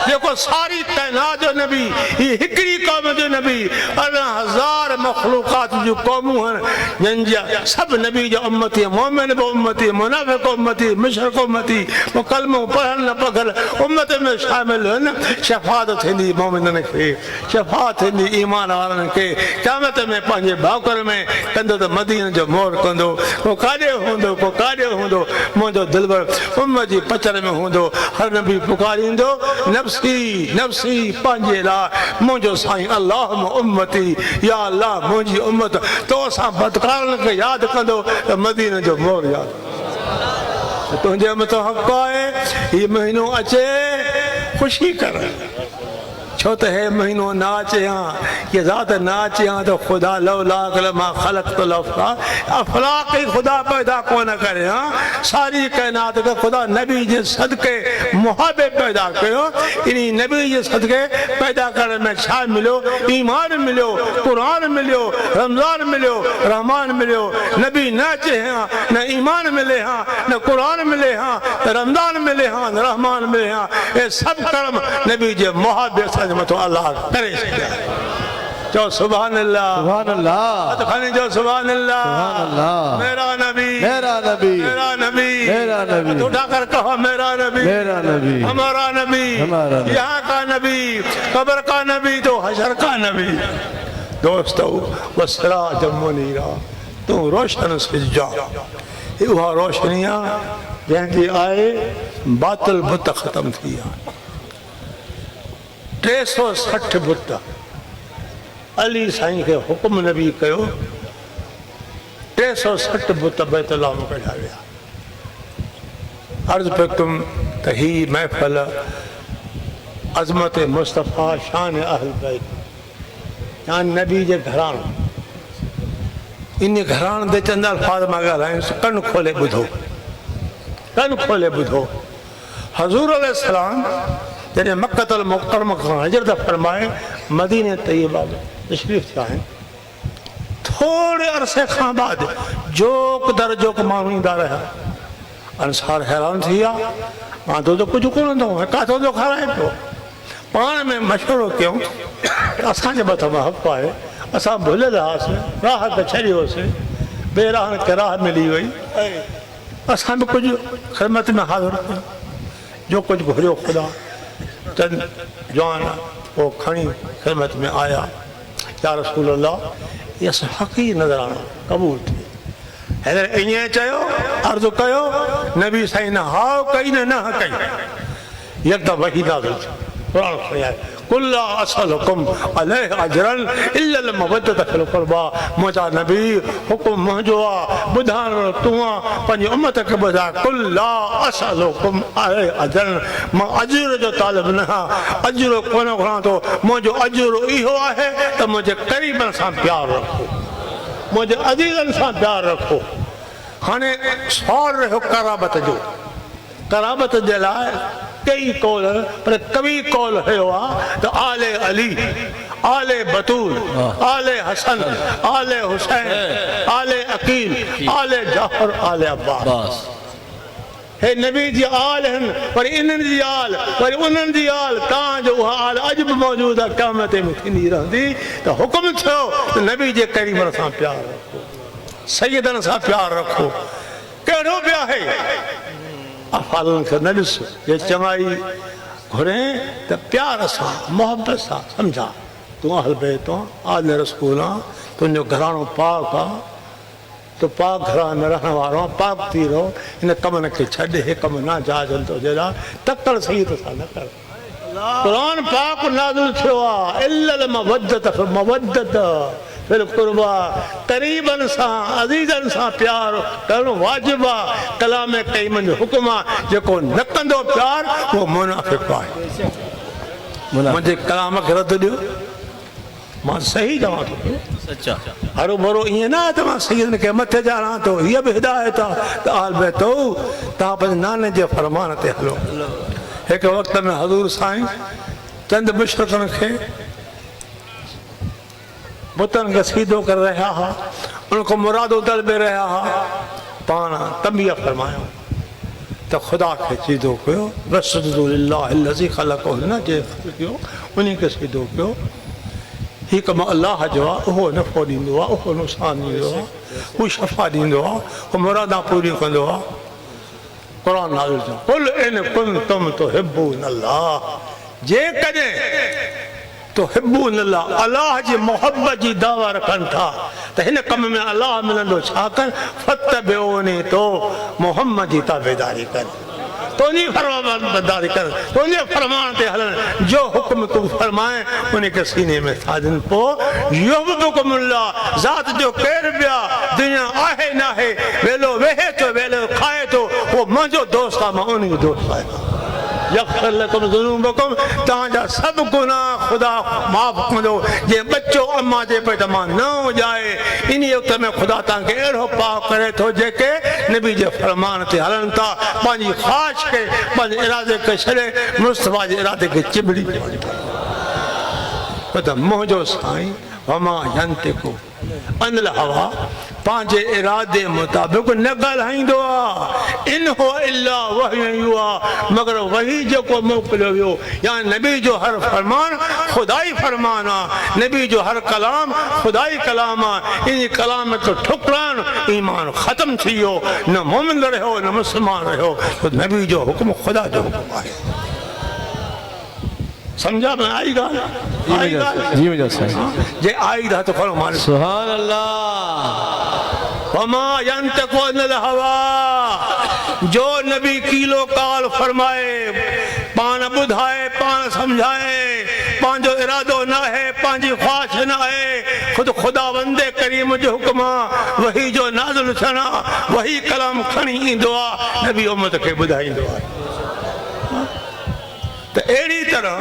देखो सारी कायनात जो नबी ये हिकड़ी कौम जो नबी 1000 मखलूकात जो कौमूं हैं जंजा सब नबी जो उम्मती मोमिन बि उम्मती मुनाफिक उम्मती मुशरिक उम्मती वो कलमो पढ़न न पढ़ल उम्मत में शामिल हैं शफाअत थींदी मोमिनन खे शफाअत थींदी ईमान वारनि खे क़यामत में पंहिंजे भाउकर में कंदो त मदीने जो मोर कंदो को काॾे हूंदो मुंहिंजो दिलबर उम्मत जी पचर में हूंदो हर नबी पुकारींदो नफ़्सी नफ़्सी पंहिंजे लाइ मुंहिंजो साईं अल्लाह उम्मती या अल्लाह मुंहिंजी उम्मत तो असां बदकारनि खे यादि कंदो त मदीने जो मोर यादि तुंहिंजे मथां हक़ आहे हीउ महीनो अचे ख़ुशी कर छो त हे महीनो न अचे हा ये ज़ात न अचे हा तो खुदा लौला मां ख़लक़तुल अफ़लाक ही खुदा पैदा कोन करे हा सारी कायनात के खुदा नबी जे सदके मुहाबे पैदा कयो इन्ही नबी जे सदके पैदा करने में छा मिलो ईमान मिलो कुरान मिलो रमजान मिलो रहमान मिलो नबी न अचे हा न ईमान मिले हा न कुरान मिले हा न रमजान मिले हा न रहमान मिले हा ये सब कर्म नबी जे मुहाबे मतो अल्लाह करे जो सुभान अल्लाह तो खाने जो सुभान अल्लाह मेरा नबी तो उठाकर कहो मेरा नबी हमारा नबी यहाँ का नबी कब्र का नबी तो हशर का नबी दोस्तों वसराज मुनीरा तू रोशन सिजा वह रोशनियां जंहिंजी आए बातिल बुत खत्म थी 360 बुत अली साईं के हुक्म नबी कयो 360 बुत बैतुल्लाह में कढिया विया अर्ज़ पे तुम त ही महफ़िल अज़मत मुस्तफ़ा शान अहल बैत यानी नबी जे घराणो इन घराणे ते चंद अल्फाज मां ॻाल्हायूं कन खोले ॿुधो कन खोले ॿुधो हज़ूर अलैहिस्सलाम जॾहिं मक्कतुल मुकरमा खां हिजरत फरमाए मदीने तैयबा में तशरीफ़ थिया आहिनि थोरे अरसे खां बाद जोक दर जोक माण्हू ईंदा रहिया अंसार हैरान थी विया वांदो त कुझु कोन हूंदो किथां थो खाराए पियो पाण में मशवरो कयूं असांजे मथां हक़ आहे असां भुलियल हुआसीं राह ते छॾियोसीं ॿेराह खे राह मिली वई असां बि कुझु ख़िदमत में हाज़िर कयूं जो कुझु घुरियो ख़ुदा चंद जवान वो खणी ख़िदमत में आया या रसूल अल्लाह ये असां हक़ ई नज़र आना क़बूल थी हैदर ईअं चयो अर्ज़ु कयो नबी साईं न हाउ कई न कई यकदम वही नाज़िल थियो कुरान खणी आयो कुल ला असलुकुम अलैहि अजरन इल्लल मवद्दत फिल क़ुरबा मुंहिंजा नबी हुकुम मुंहिंजो आहे ॿुधाइण तूं आहे पंहिंजी उम्मत खे ॿुधाए कुल ला असलुकुम अलैहि अजरन मां अजर जो तालिब न आहियां अजरो कोन घुरां थो मुंहिंजो अजरो इहो आहे त मुंहिंजे क़रीबनि सां प्यारु रखो मुंहिंजे अज़ीज़नि सां प्यारु रखो हाणे सवाल रहियो कराबत जे लाइ कई कौल पर कवी कौल हुयो आहे त आले अली आले बतूल आले हसन आले हुसैन आले अकील आले जाफर आले अब्बास हे नबी जी आल आहिनि पर इन्हनि जी आल वरी उन्हनि जी आल तव्हांजो उहा आल अॼु बि मौजूदु आहे क़यामत में थींदी रहंदी त हुकुम थियो त नबी जे क़रीबनि सां प्यारु रखो सैयदनि सां प्यारु रखो कहिड़ो बि आहे अफ़ालनि खे न ॾिस जे चङाई घुरे त प्यार सां मोहबत सां सम्झा तूं अहल बैत आले रसूल आहे तुंहिंजो घराणो पाक आहे तो पाक घराणे में रहण वारो आहे पाक थी रहो हिन कमनि खे छॾ हे कमु न जाइज़ तुंहिंजे लाइ तकड़ सईद सां न कर क़ुरान पाक नाज़िल थियो आहे इल्लल मवद्दत फिल क़ुरबा क़रीबनि सां अज़ीज़नि सां प्यारु करणु वाजिबु आहे कलाम कईम जो हुकुम आहे जेको न कंदो प्यारु उहो मुनाफ़िक़ आहे मुंहिंजे कलाम खे रद्द ॾियो मां सही चवां थो सच्चा हरो भरो ईअं न आहे त मां सैयदनि खे मथे ॼाणा थो हीअ बि हिदायत आहे त आल बैतो तव्हां पंहिंजे नाने जे फरमान ते हलो हिकु वक़्त में हज़ूर साईं चंद मुशरिक़नि खे बुतनि खे सीधो करे रहिया हुआ उनखां मुरादो तलबे रहिया हुआ पाण तंबीह फरमायो त ख़ुदा खे सीधो कयो वसजुदू लिल्लाहि लज़ी ख़लक़हु न जे कयो उन खे सीधो कयो हीउ कमु अलाह जो आहे उहो नफ़ो ॾींदो आहे उहो नुक़सानु ॾींदो आहे उहो शफ़ा ॾींदो आहे उहो मुरादां पूरियूं कंदो आहे क़ुरान नाज़िल थियो कुल इन कुंतुम तुहिब्बून अल्लाह जेकॾहिं तुहिब्बून अल्लाह अलाह जी मोहबत जी दावा रखनि था त हिन कम में अलाह मिलंदो छा कर फत्तबिऊनी तो मोहम्मद जी ताबेदारी कर तुंहिंजी फरमाबरदारी कर तुंहिंजे फरमान ते हलनि जो हुक्म तूं फरमाए उनखे सीने में साधनि पोइ युहब्बुकुमुल्लाह ज़ात जो केरु बि आहे दुनिया आहे न आहे वेलो वेहे थो वेलो खाए थो उहो मुंहिंजो दोस्त आहे मां उनजो दोस्त आहियां यग़फिर लकुम ज़ुनूबकुम तव्हांजा सभु गुनाह ख़ुदा माफ़ कंदो जे बच्चो अम्मा जे पे त मां न हुजाए इन वक़्त में ख़ुदा तव्हांखे अहिड़ो पाक करे थो जेके नबी जे फरमान ते हलनि था पंहिंजी ख़्वाहिश खे पंहिंजे इरादे खे छॾे मुस्तफ़ा जे इरादे खे चिबड़ी त मुंहिंजो साईं वमा यंतिकु अनिल हवा पंहिंजे इरादे मुताबिक़ न ॻाल्हाईंदो आहे इन हो इल्ला वही युहा मगर वही जेको मोकिलियो वियो या नबी जो हर फरमान ख़ुदाई फरमान आहे नबी जो हर कलाम ख़ुदाई कलाम आहे इन कलाम खे ठुकराइण ईमान ख़तमु थी वियो न मोमिन रहियो न मुस्लमान रहियो त नबी जो हुकुम ख़ुदा जो हुकुम आहे समझा में आई ॻाल्हि जी मुंहिंजो साईं जे आई त खणो माने सुभान अल्लाह वमा यंतकु अनिल हवा जो नबी कीलो काल फरमाए पाण ॿुधाए पाण समझाए पंहिंजो इरादो न आहे पंहिंजी ख़्वाहिश न आहे ख़ुदि ख़ुदा वंदे करीम जो हुकुम आहे वही जो नाज़िल थियण आहे वही कलाम खणी ईंदो आहे नबी उम्मत खे ॿुधाईंदो आहे त अहिड़ी तरह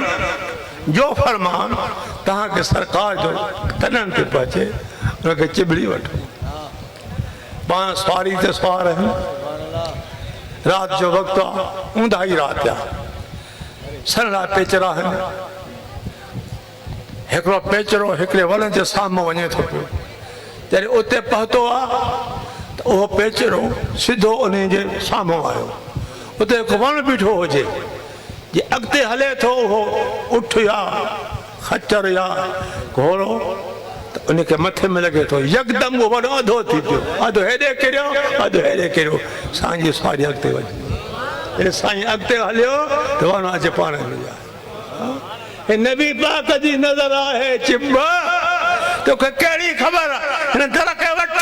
जो फरमान तव्हांखे सरकार जो कननि ते पहुचे उनखे चिबड़ी वठो पाण सवारी ते सवार आहिनि रात जो वक्त ऊंधा ही रात आ सन्हा पेचरा आहिनि हिकिड़ो पेचरो हिकिड़े वण जे साम्हूं वञे थो पियो जॾहिं उते पहुतो आहे त उहो पेचरो सिधो उन जे साम्हूं आयो उते हिकु वण बीठो हुजे जे अॻिते हले थो उहो उठ या खच्चर या घोड़ो त उनखे मथे में लॻे थो यकदमि उहो वॾो अधो थी पियो अधु हेॾे किरियो अधु हेॾे किरियो साईं जी सवारी अॻिते वञे जॾहिं साईं अॻिते हलियो त वण अचे पाण में नबी पाक जी नज़र आहे चिंब तोखे कहिड़ी ख़बर हिन दर खे वठ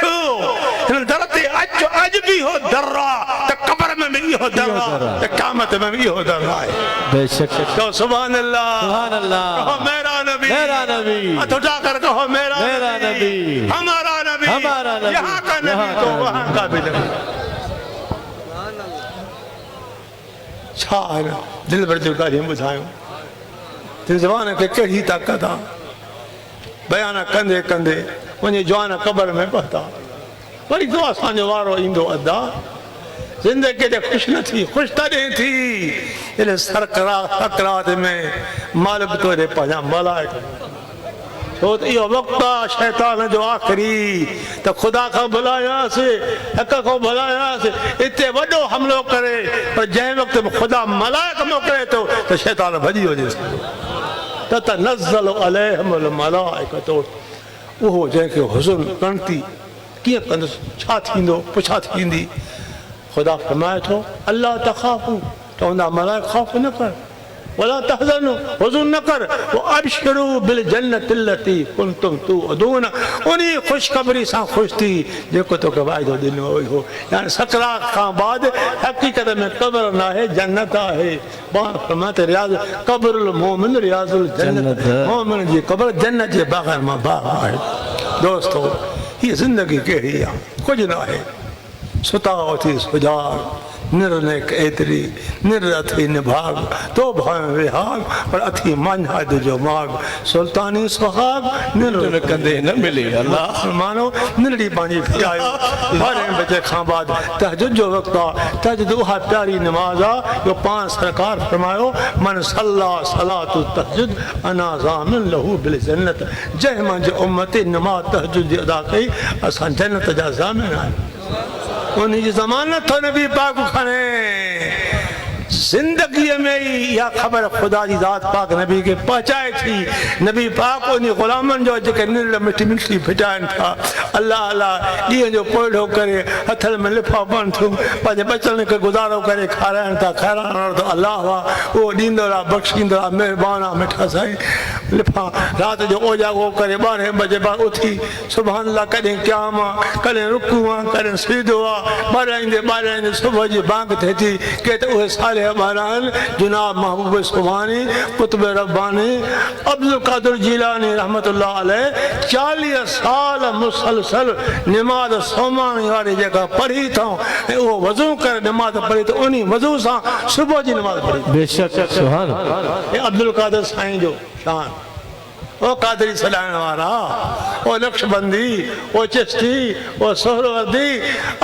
हिन दर ते अॼु बि इहो दर आहे त क़बर में बि इहो दर आहे त क़यामत में बि इहो दर आहे बेशक तो सुभान अल्लाह सुभान अल्लाह कहो मेरा नबी हथ उठाकर कहो मेरा नबी हमारा नबी यहाँ का नबी तो वहाँ का भी नबी छा आहे दिल भर जो ॻाल्हियूं ॿुधायूं दिल ज़बान खे कहिड़ी ताक़त आहे बयान कंदे कंदे वञी जवान क़बर में पहुता वरी तो असांजो वारो ईंदो अदा ज़िंदगी ते ख़ुशि न थी ख़ुशि तॾहिं थी जॾहिं सकरात में मालिक तोरे पंहिंजा मलाइक छो त इहो वक़्तु आहे शैतान जो आख़िरी त ख़ुदा खां भुलायासीं हक़ खां भुलायासीं हिते वॾो हमिलो करे पर जंहिं वक़्तु ख़ुदा मलाइक मोकिले थो त शैतान भॼी वञे ततनज़्ज़ल अलैहिमुल मलाइकतु उहो जंहिंखे हुज़ुन गणती कीअं कंदुसि छा थींदो पुछा थींदी ख़ुदा फरमाए थो अल्लाह तख़ाफ़ू चवंदा मलाइक ख़ौफ़ न कर वला तहज़नु हुज़ुन न कर वअबशिरू बिल जन्नति लती कुंतुम तुअदून उन ख़ुशख़बरी सां ख़ुशि थी जेको तोखे वाइदो ॾिनो हुयो यानी सकरात खां बाद हक़ीक़त में क़ब्र न आहे जन्नत आहे पाण फरमाए त रियाज़ क़ब्रुल मोमिन रियाज़ुल जन्नत मोमिन जी क़ब्र जन्नत जे बाग़नि मां बाग़ आहे दोस्तो हीअ ज़िंदगी कहिड़ी आहे कुझु न आहे सुता उथी सुजाग निर्णय एतरी निर अथी निभाग तो भाव विहाग पर अथी मांझाद जो माग सुल्तानी सुहाग निर कंदे न मिले अल्लाह मानो निरड़ी पानी फिरायो 12 बजे खां बाद तहज्जुद जो वक्त आ तहज्जुद उहा प्यारी नमाज आ जो पांच सरकार फरमायो मन सल्ला सलातु तहज्जुद अना ज़ामिन लहू बिल जन्नत जंहिं मुंहिंजी उम्मत नमाज तहज्जुद जी अदा कई असां जन्नत जा ज़ामिन आहियूं उन जी ज़मानत तो नबी पाक खणे जिंदगी में ही या खबर खुदा जी ज़ात पाक नबी के पहुंचाए थी नबी पाक उन गुलामन जो जेके निर मिठी मिठी फिटाइन था अल्लाह अल्लाह ॾींहं जो पोइडो करे हथल में लिफा बन थो पंहिंजे बचन के गुज़ारो करे खाराइण था खाराइण तो अल्लाह आहे उहो ॾींदो आहे बख़्शींदो आहे महिरबान आहे मिठा साईं लिफा राति जो ओजागो करे 12 बजे बाद उथी सुभान अल्लाह कॾहिं क़याम आहे कॾहिं रुकू आहे कॾहिं सीधो आहे ॿारहं सुबुह जी बांग थिए थी के त उहे साले जुनाब महबूब सुभानी कुतुब रब्बानी अब्दुल कादिर जीलानी रहमतुल्लाह अलैह 40 साल मुसलसल नमाज सोमानी वारी जगह पढ़ी था वो वज़ू कर नमाज पढ़ी तो उन्हीं वज़ू से सुबह जी नमाज पढ़ी बेशक सुभान ये अब्दुल कादिर साईं जो शान वो कादरी सलाइण वारा वो नक्शबंदी वो चिश्ती वो सोहरवर्दी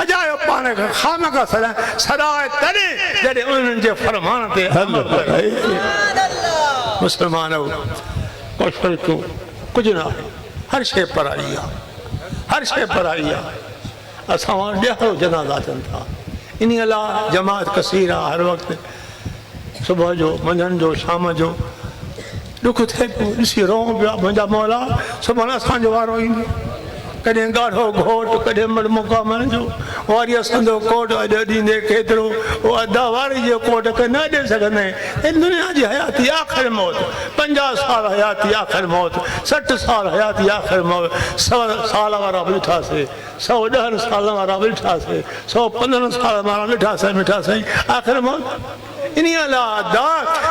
अजायो पाण खे खाम का सराए तॾहिं जॾहिं उन्हनि जे फरमान ते अमल करे मुस्लमान कुझु न आहे हर शइ पराई आहे हर शइ पराई आहे असां वटि ॾियारो जनाज़ा अचनि था इन लाइ जमात कसीर आहे हर वक़्तु सुबुह जो मंझंदि जो शाम जो दुख थे ॾिसी रो पिया मुंहिंजा मौला सुभाणे असांजो वारो ईंदो कॾहिं ॻाढ़ो घोट कॾहिं मड़मुका जो वारी असंदो कोट अॼु ॾींदे केतिरो उहो अदा वारी जो कोट खे न ॾेई सघंदे दुनिया जी हयाती आख़िर मौत 50 साल हयाती आख़िर मौत 60 साल हयाती आख़िर मौत 100 साल वारा बि ॾिठासीं 110 साल वारा बि ॾिठासीं 115 साल वारा ॾिठासीं मिठा साईं आख़िर मौत इन लाइ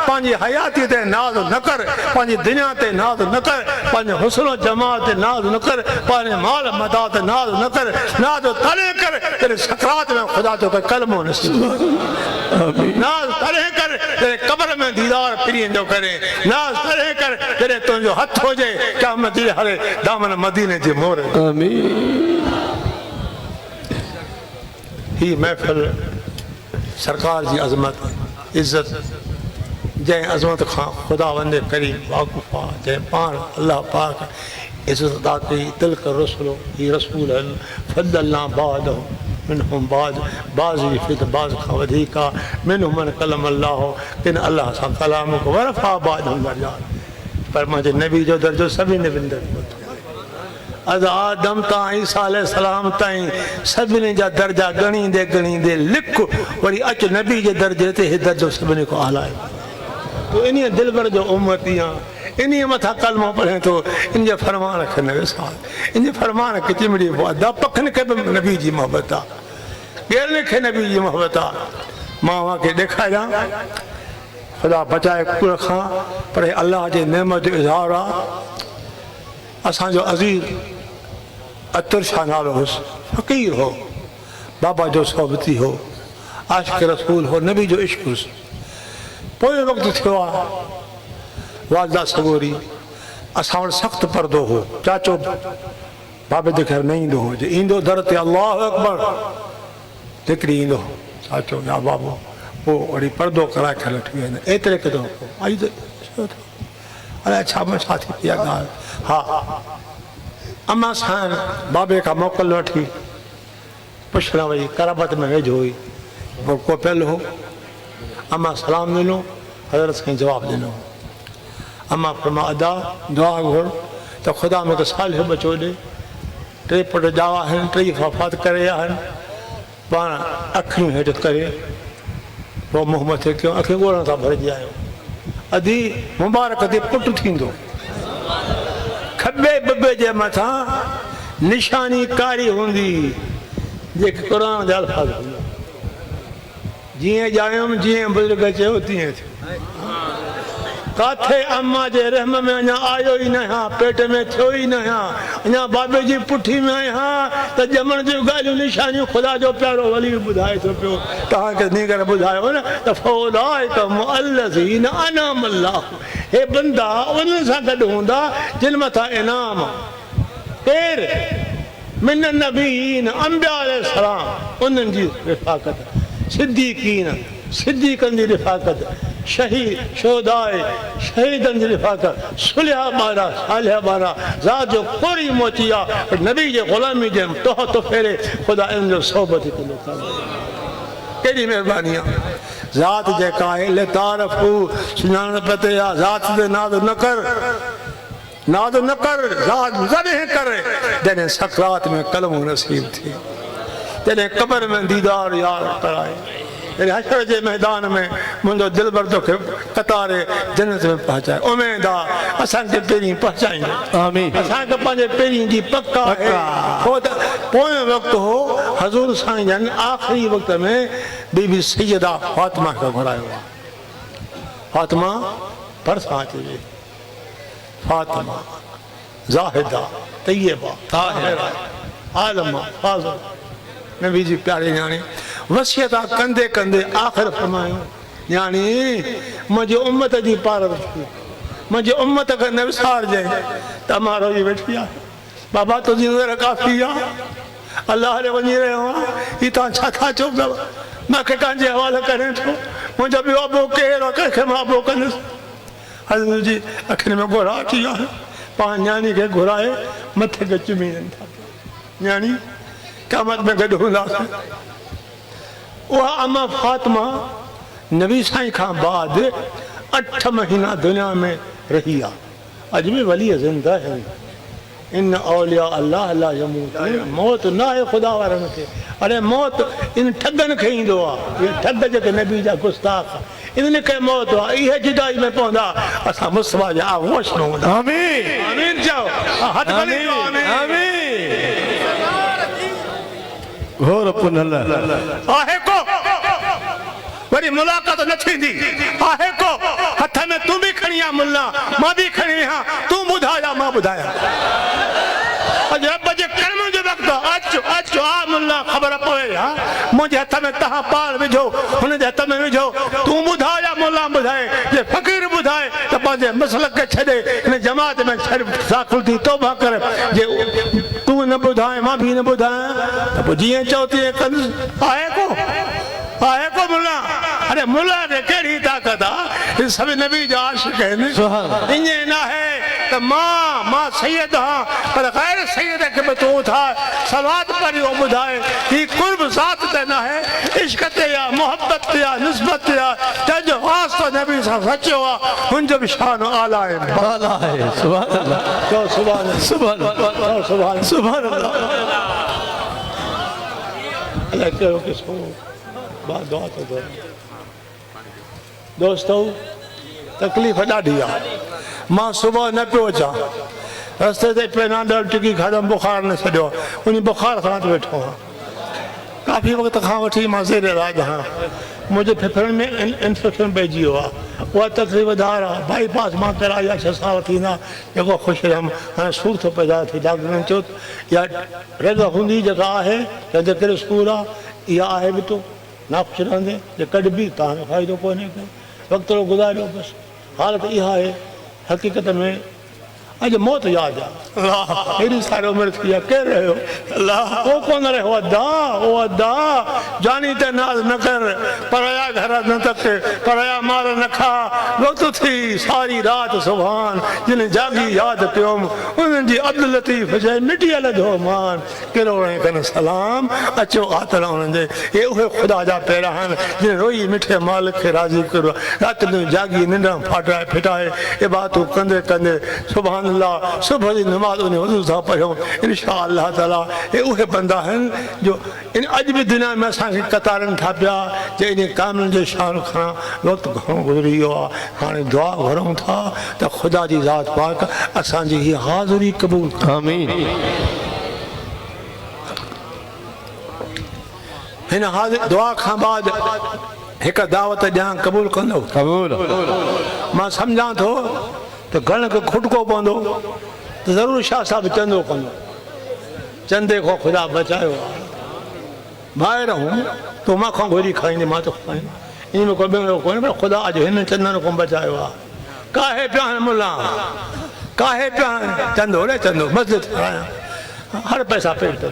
पंहिंजी हयाती ते नाज़ न कर पंहिंजी दुनिया ते नाज़ न कर पंहिंजे हुस्न जमात ते नाज़ न कर पंहिंजे माल मदा ते नाज़ न कर नाज़ तॾहिं कर जॾहिं सकरात में ख़ुदा तोखे कलमो नसीब नाज़ तॾहिं कर जॾहिं क़ब्र में दीदार फिरींदो करे नाज़ तॾहिं कर जॾहिं तुंहिंजो हथ हुजे क़यामत जे हरे दामन मदीने जे मोर आमीन ही महफ़िल सरकार जी अज़मत इज़्ज़त जै अज़मत खां खुदा वंदे करीम वाक़ुफ़ा जै पाण अल्लाह पाक इज़्ज़त अदा कई तिल्क रसूल ही रसूल फद्दलना बादहु मिनहुम बाज़ जी फिद बाज़ खां वधीक मिनहुम मन कलम अल्लाह किन अल्लाह सां कलाम को वरफ़ा बादहुम दरजात पर मुंहिंजे नबी जो दर्जो सभिनी नबियुनि दर्जो अज आदम ता ईसा अलैहिस्सलाम ताईं सभिनी जा दर्जा ॻणींदे लिख वरी अच नबी जे दर्जे ते हे दर्जो सभिनी को आलाए तो इन दिलबर जो उम्मती आहे इन मथां कलमो पढ़े थो इन जे फरमान खे न विसार इन जे फरमान खे चिमड़ी दा पखनि खे बि नबी जी मोहबत आहे ॿियनि खे नबी जी मोहबत आहे मां खे ॾेखारियां ख़ुदा बचाए कुड़ खां पर अल्लाह जे नेमत जो इज़हार आहे असांजो अज़ीज़ अतर शाह नालो हुउसि फ़क़ीर हो बाबा जो सोबती हो आशिक़ रसूल हो नबी जो इश्क़ हुउसि पोइ वक़्तु थियो आहे वालदा सगोरी असां वटि सख़्तु परदो हो चाचो बाबे जे घर न ईंदो हो जे ईंदो दर ते अल्लाह अकबर हिकिड़ी ईंदो चाचो या बाबो पोइ वरी परदो कराए करे वठी वेंदा एतिरे क़दुरु अलाए छा थी इहा ॻाल्हि हा अम्मा सां बाबे खां मोकल वठी पुछण वई कराबत में वेझो हुई पोइ को पियल हो अम्मा सलाम ॾिनो हज़रत साईं जवाबु ॾिनो अम्मा फरमा अदा दुआ घुर त ख़ुदा मूंखे सालियो बचो ॾे टे पुट ॼावा आहिनि टे वफ़ात करे आहिनि पाण अखियूं हेठि करे पोइ मुंहुं मथे कयूं अखियूं ॻोढ़ण सां भरिजी आहियूं अधी मुबारक ते पुटु थींदो खॿे ॿिॿे जे मथां निशानी कारी हूंदी जेके क़ुर जा अल्फाज़ हूंदा जीअं ॼायुमि जीअं बुज़ुर्ग चयो तीअं थियो काथे अम्मा जे रहम में अञा आयो ई न आहियां पेट में थियो ई न आहियां अञा बाबे जी पुठी में आहियां त ॼमण जूं ॻाल्हियूं निशानियूं ख़ुदा जो प्यारो वली ॿुधाए थो पियो तव्हांखे नीगर ॿुधायो न त फौलाइक मुअल्लज़ीन अनअम अल्लाह हे बंदा उन्हनि सां गॾु हूंदा जिन मथां इनाम केर मिन नबीन अंबिया अलैहिस्सलाम उन्हनि जी रिफ़ाक़त सिद्दीक़नि जी रिफ़ाक़त शहीद शोदाए शहीदनि जी रिफ़ाक़त सुलिहा ॿारहा सालिहा ॿारहा ज़ात जो कोरी मोची आहे नबी जे ग़ुलामी जे तोहफ़ो तो फेरे ख़ुदा इन जो सोबत कंदो केॾी महिरबानी आहे ज़ात जेका आहे लेतारफ़ू सुञाणप ते आहे ज़ात ते नाज़ न कर ज़ात जॾहिं कर जॾहिं सकरात में कलम नसीब थी जॾहिं क़बर में दीदार यार कराए हशर जे मैदान में मुंहिंजो दिलबर तोखे कतारे जन्नत में पहुचाए उमेद आहे असांखे पहिरीं पहुचाईंदो आमीन असांखे पंहिंजे पहिरीं जी पक आहे पोइ वक़्तु हो हज़ूर साईं जन आख़िरी वक़्त में बीबी सैयदा फातिमा खे घुरायो आहे फातिमा भरिसां अची वई फातिमा ज़ाहिदा तैयबा ताहिरा आलमा फाज़िला नबी जी प्यारी न्याणी वसियत कंदे कंदे आख़िर फरमायो न्याणी मुंहिंजी उम्मत जी पार वठी मुंहिंजी उम्मत खे न विसारजांइ त मां रोई वेठी आहे बाबा तुंहिंजी नज़र काफ़ी आहे अलाह ॾे वञी रहियो आहे हीअ तव्हां छा था चओ पिया मूंखे कंहिंजे हवाले करे थो मुंहिंजो ॿियो अबो केरु आहे कंहिंखे मां अबो कंदुसि हज़रत जी अखियुनि में घुराहटी आहे पाण न्याणी खे घुराए मथे खे चुमी ॾियनि था न्याणी क़यामत में गॾु हूंदासीं उहा अम्मा फातिमा नबी साईं खां बाद 8 महीना दुनिया में रही आहे अॼु बि वली ज़िंदा आहिनि इन औलिया अल्लाह ला यमूत मौत न आहे ख़ुदा वारनि खे अरे मौत इन ठगनि खे ईंदो आहे इहे ठग जेके नबी जा गुस्ताख इन्हनि खे मौत आहे इहे जुदाई में पवंदा असां मुस्तफ़ा जा आगोश में हूंदा आमीन आमीन चओ हथ खणी चओ आमीन आमीन घोर पुनल आहे को वरी मुलाक़ात न थींदी आहे को हथ में तूं बि खणी आ मुल्ला मां बि खणी आहियां तूं ॿुधाया मां ॿुधाया अॼु रब जे कर्म जो वक़्तु अचो आ मुल्ला ख़बर पवे हा मुंहिंजे हथ में तव्हां पार विझो हुन जे हथ में विझो तूं ॿुधाया मुल्ला ॿुधाए जे फ़क़ीर ॿुधाए त पंहिंजे मसलक खे छॾे हिन जमात में दाख़िल थी तौबा कर जे तूं न ॿुधाए मां बि न ॿुधायां त पोइ जीअं चओ तीअं कंदुसि आहे को आहे को मुला अरे मुला के केड़ी ताकत आ सब नबी जा आशिक हैं इने ना है तो मां सैयद हां पर गैर सैयद के बतो था सवात पर ओ बुधाए ही कुर्ब जात ते ना है इश्क ते या मोहब्बत या निस्बत या तज खास तो नबी सा सच्चो हुन जो शान आला है सुभान अल्लाह तो सुभान अल्लाह अल्लाह करो किसको बात दुआ तो दो दोस्तों तकलीफ़ ॾाढी आहे मां सुबुह न पियो अचां रस्ते ते पेनाडोल टिकी खाधमि बुखार न छॾियो उन बुखार खां वेठो आहियां काफ़ी वक़्त खां वठी मां ज़ेर इलाज आहियां मुंहिंजे फेफड़नि में इंफेक्शन पइजी वियो आहे उहा तकलीफ़ धार आहे बाईपास मां कराई आहे 6 साल थींदा जेको ख़ुशि रहियमि हाणे सूर थो पैदा थिए डॉक्टरनि चयो इहा रग हूंदी जेका आहे जंहिंजे करे सूर आहे इहा आहे बि तो नाख़ुशि रहंदे जे कढिबी तव्हांखे फ़ाइदो कोन्हे को वक़्तु थोरो गुज़ारियो बसि हालत इहा आहे हक़ीक़त में अॼु मौत यादि आहे हेॾी सारी उमिरि थी आहे केरु रहियो को कोन रहियो अदा जानी ते नाज़ न कर पराया घर न तक पराया माल न खा वक़्तु थी सारी राति सुभान जिन जागी यादि कयोमि उन्हनि जी अब्दुल लतीफ़ चई मिटी लधो मान कहिड़ो रहे कनि सलाम अचो आतल उन्हनि जे इहे उहे ख़ुदा जा पैरा आहिनि जिन रोई मिठे मालिक खे राज़ी कयो राति ॾींहुं जागी निंड फाटाए फिटाए इबादतूं कंदे कंदे सुभान अल्लाह सुबह जी नमाज़ उन वज़ू सां पढ़ूं इंशा अल्लाह ताला हे उहे बंदा आहिनि जो इन अॼु बि दुनिया में असांखे कतारनि था पिया जे इन कामनि जे शान खां वक़्तु घणो गुज़री वियो आहे हाणे दुआ घुरूं था त ख़ुदा जी ज़ात पाक असांजी हीअ हाज़िरी क़बूल आमीन हिन हाज़िर दुआ खां बाद हिकु दावत ॾियां क़बूल कंदो कबूल मां सम्झां थो तो घण खे खुटको पवंदो तो ज़रूरु शाह साहिबु चंदो कंदो चंदे को ख़ुदा बचायो ॿाहिरि हूं तो मां खां घुरी खाईंदे मां तो खाईंदो इन में कोई ॿियो कोन्हे पर ख़ुदा अॼु हिन चंदनि खां बचायो आहे काहे पिया आहिनि मुला काहे पिया आहिनि चंदो रे चंदो मस्जिद ठाहियां हर पैसा पेट ते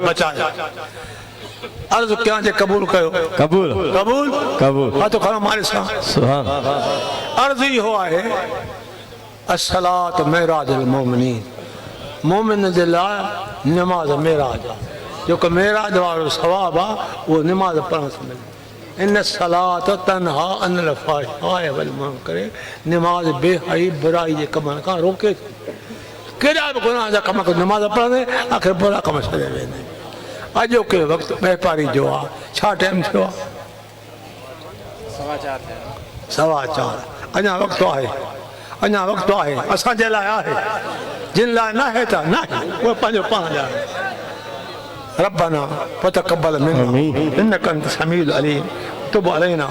बचायो अर्ज़ कयां जे क़बूल कयो कबूल कबूल कबूल हा तो खणो मारे सां सुभान अर्ज़ इहो आहे अस्सलात मेराजुल मोमिनीन मोमिन जे लाइ नमाज़ मेराज आहे जेको मेराज वारो सवाबु आहे उहो नमाज़ पढ़ण सां मिले इन सलात तनहा अनिल फ़ाहिशाइ वल मुनकर नमाज़ बेहयाई बुराई जे कमनि खां रोके केॾा बि गुनाह जा कम नमाज़ पढ़ंदे आख़िर बुरा कम छॾे वेंदे अॼोके वक़्तु वापारी जो आहे छा टाइम थियो आहे 4:15 अञा वक़्तु आहे असांजे लाइ आहे जिन लाइ न आहे त न आहे उहे पंहिंजो पाण ॼाणे रब्बना फ़तक़ब्बल मिन्ना इन्नका अंत समीउल अलीम तुब अलैना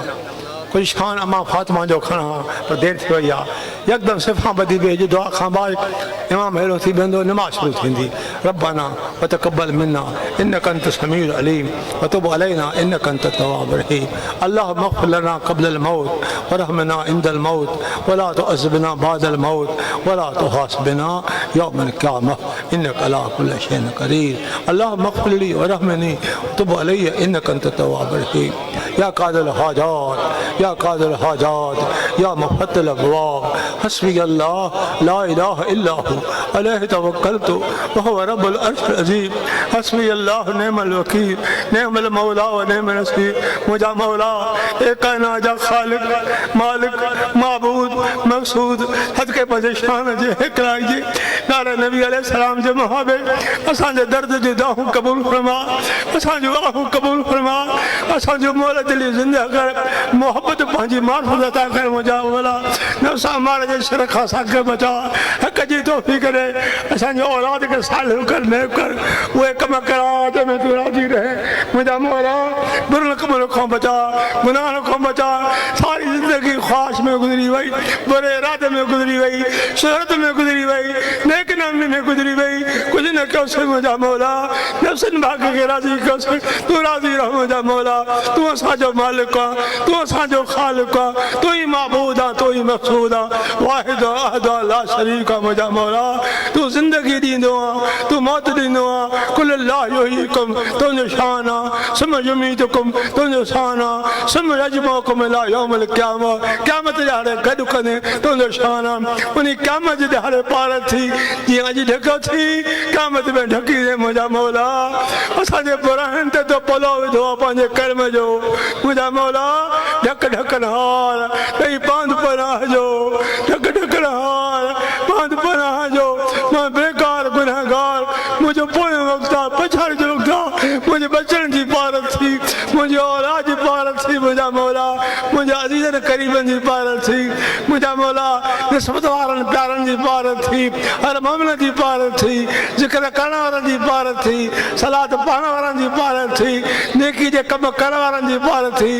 कुझु शान अमा फातिमा जो खणा पर देरि थी वई आहे यकदमि सिफ़ा ॿधी वेही दुआ खां बाद इमाम अहिड़ो थी वेंदो नमाज़ शुरू थींदी रब्बना फ़तक़ब्बल मिन्ना इन्नका अंत समीउल अलीम वतुब अलैना इन्नका अंत तव्वाबुर रहीम अल्लाहुम्मा इग़फिर लना क़ब्लल मौत वरहमना इंदल मौत वला तुअज़्ज़िबना बअदल मौत वला तुहासिबना यौमल क़ियामह इन्नका अला कुल्लि शैइन क़दीर अल्लाहुम्मा इग़फिर ली वरहमनी वतुब अलैया इन्नका अंत तव्वाबुर रहीम या क़ादिल हाजात या क़ादिल हाजात या मुफ़त्तिल अबवाब हस्बी अल्लाह ला इलाहा इल्ला हु अलैहि तवक्कलतु व हुवा रब्बुल अर्शिल अज़ीम हस्बी अल्लाह निअमल वकील निअमल मौला व निअमल नसीर मुंहिंजा मौला ए काइनात जा ख़ालिक मालिक माबूद मक़सूद हद के पंहिंजे शान जे हिकराई जे नारे नबी अलैहिस्सलाम जे मुहाबे असांजे दर्द जी दुआऊं क़बूल फरमा असांजूं आहों क़बूल फरमा असांजो मौला दिली ज़िंदा कर मोहब्बत पंहिंजी मार्फत अता कर मुंहिंजा मौला नफ़्स अमार जे शर खां असांखे बचा हक़ जी तौफ़ीक़ करे असांजे औलाद खे सालिह कर नेक कर उहे कम करा जंहिंमें तूं राज़ी रहे मुंहिंजा मौला बुरल कमनि खां बचा गुनाहनि खां बचा सारी ज़िंदगी ख़्वाहिश में गुज़री वई बुरे इरादे में गुज़री वई शहरत में गुज़री वई नेक नामी में गुज़री वई कुझु न कयोसीं मुंहिंजा मौला नफ़्सन भाग खे राज़ी कयोसीं तूं राज़ी रह मुंहिंजा मौला तूं असांजो मालिक आहे तूं असांजो खालिक आहे, तू ही महबूद आहे, तू ही मक़सूद आहे, वाहिद अहद ला शरीक आहे मुंहिंजा मौला। तू ज़िंदगी ॾींदो आहे, तू मौत ॾींदो आहे, कुल अल्लाह युहीकुम तुंहिंजो शान आहे, सुम युमीतुकुम तुंहिंजो शान आहे, सुम यजमउकुम इला यौमिल क़ियामा क़यामत जे हाणे गॾु कंदे तुंहिंजो शान आहे। उन क़यामत जे हाणे पार थी जीअं अॼु ढको थी क़यामत में ढकी दे मुंहिंजा मौला। असांजे पुराणनि ते तो पलो विधो आहे पंहिंजे कर्म जो मुंहिंजा मौला। ढक ढकन हार तई बांध पनाह जो, ढक ढकन हार बांध पनाह जो। मां बेकार गुनहगार, मुंहिंजो पोयों वक़्तु आहे, पछाड़ी जो वक़्तु आहे, मुंहिंजे बचनि जी पारत थी, मुंहिंजी औलाद जी पारत थी मुंहिंजा मौला। मुंहिंजे अज़ीज़नि क़रीबनि जी पारत थी मुंहिंजा मौला। निस्बत वारनि प्यारनि जी पारत थी, हर मामले जी पारत थी, ज़िक्र करण वारनि जी पारत थी, सलात पढ़ण वारनि जी पारत थी, नेकी जे कम करण वारनि जी पारत थी।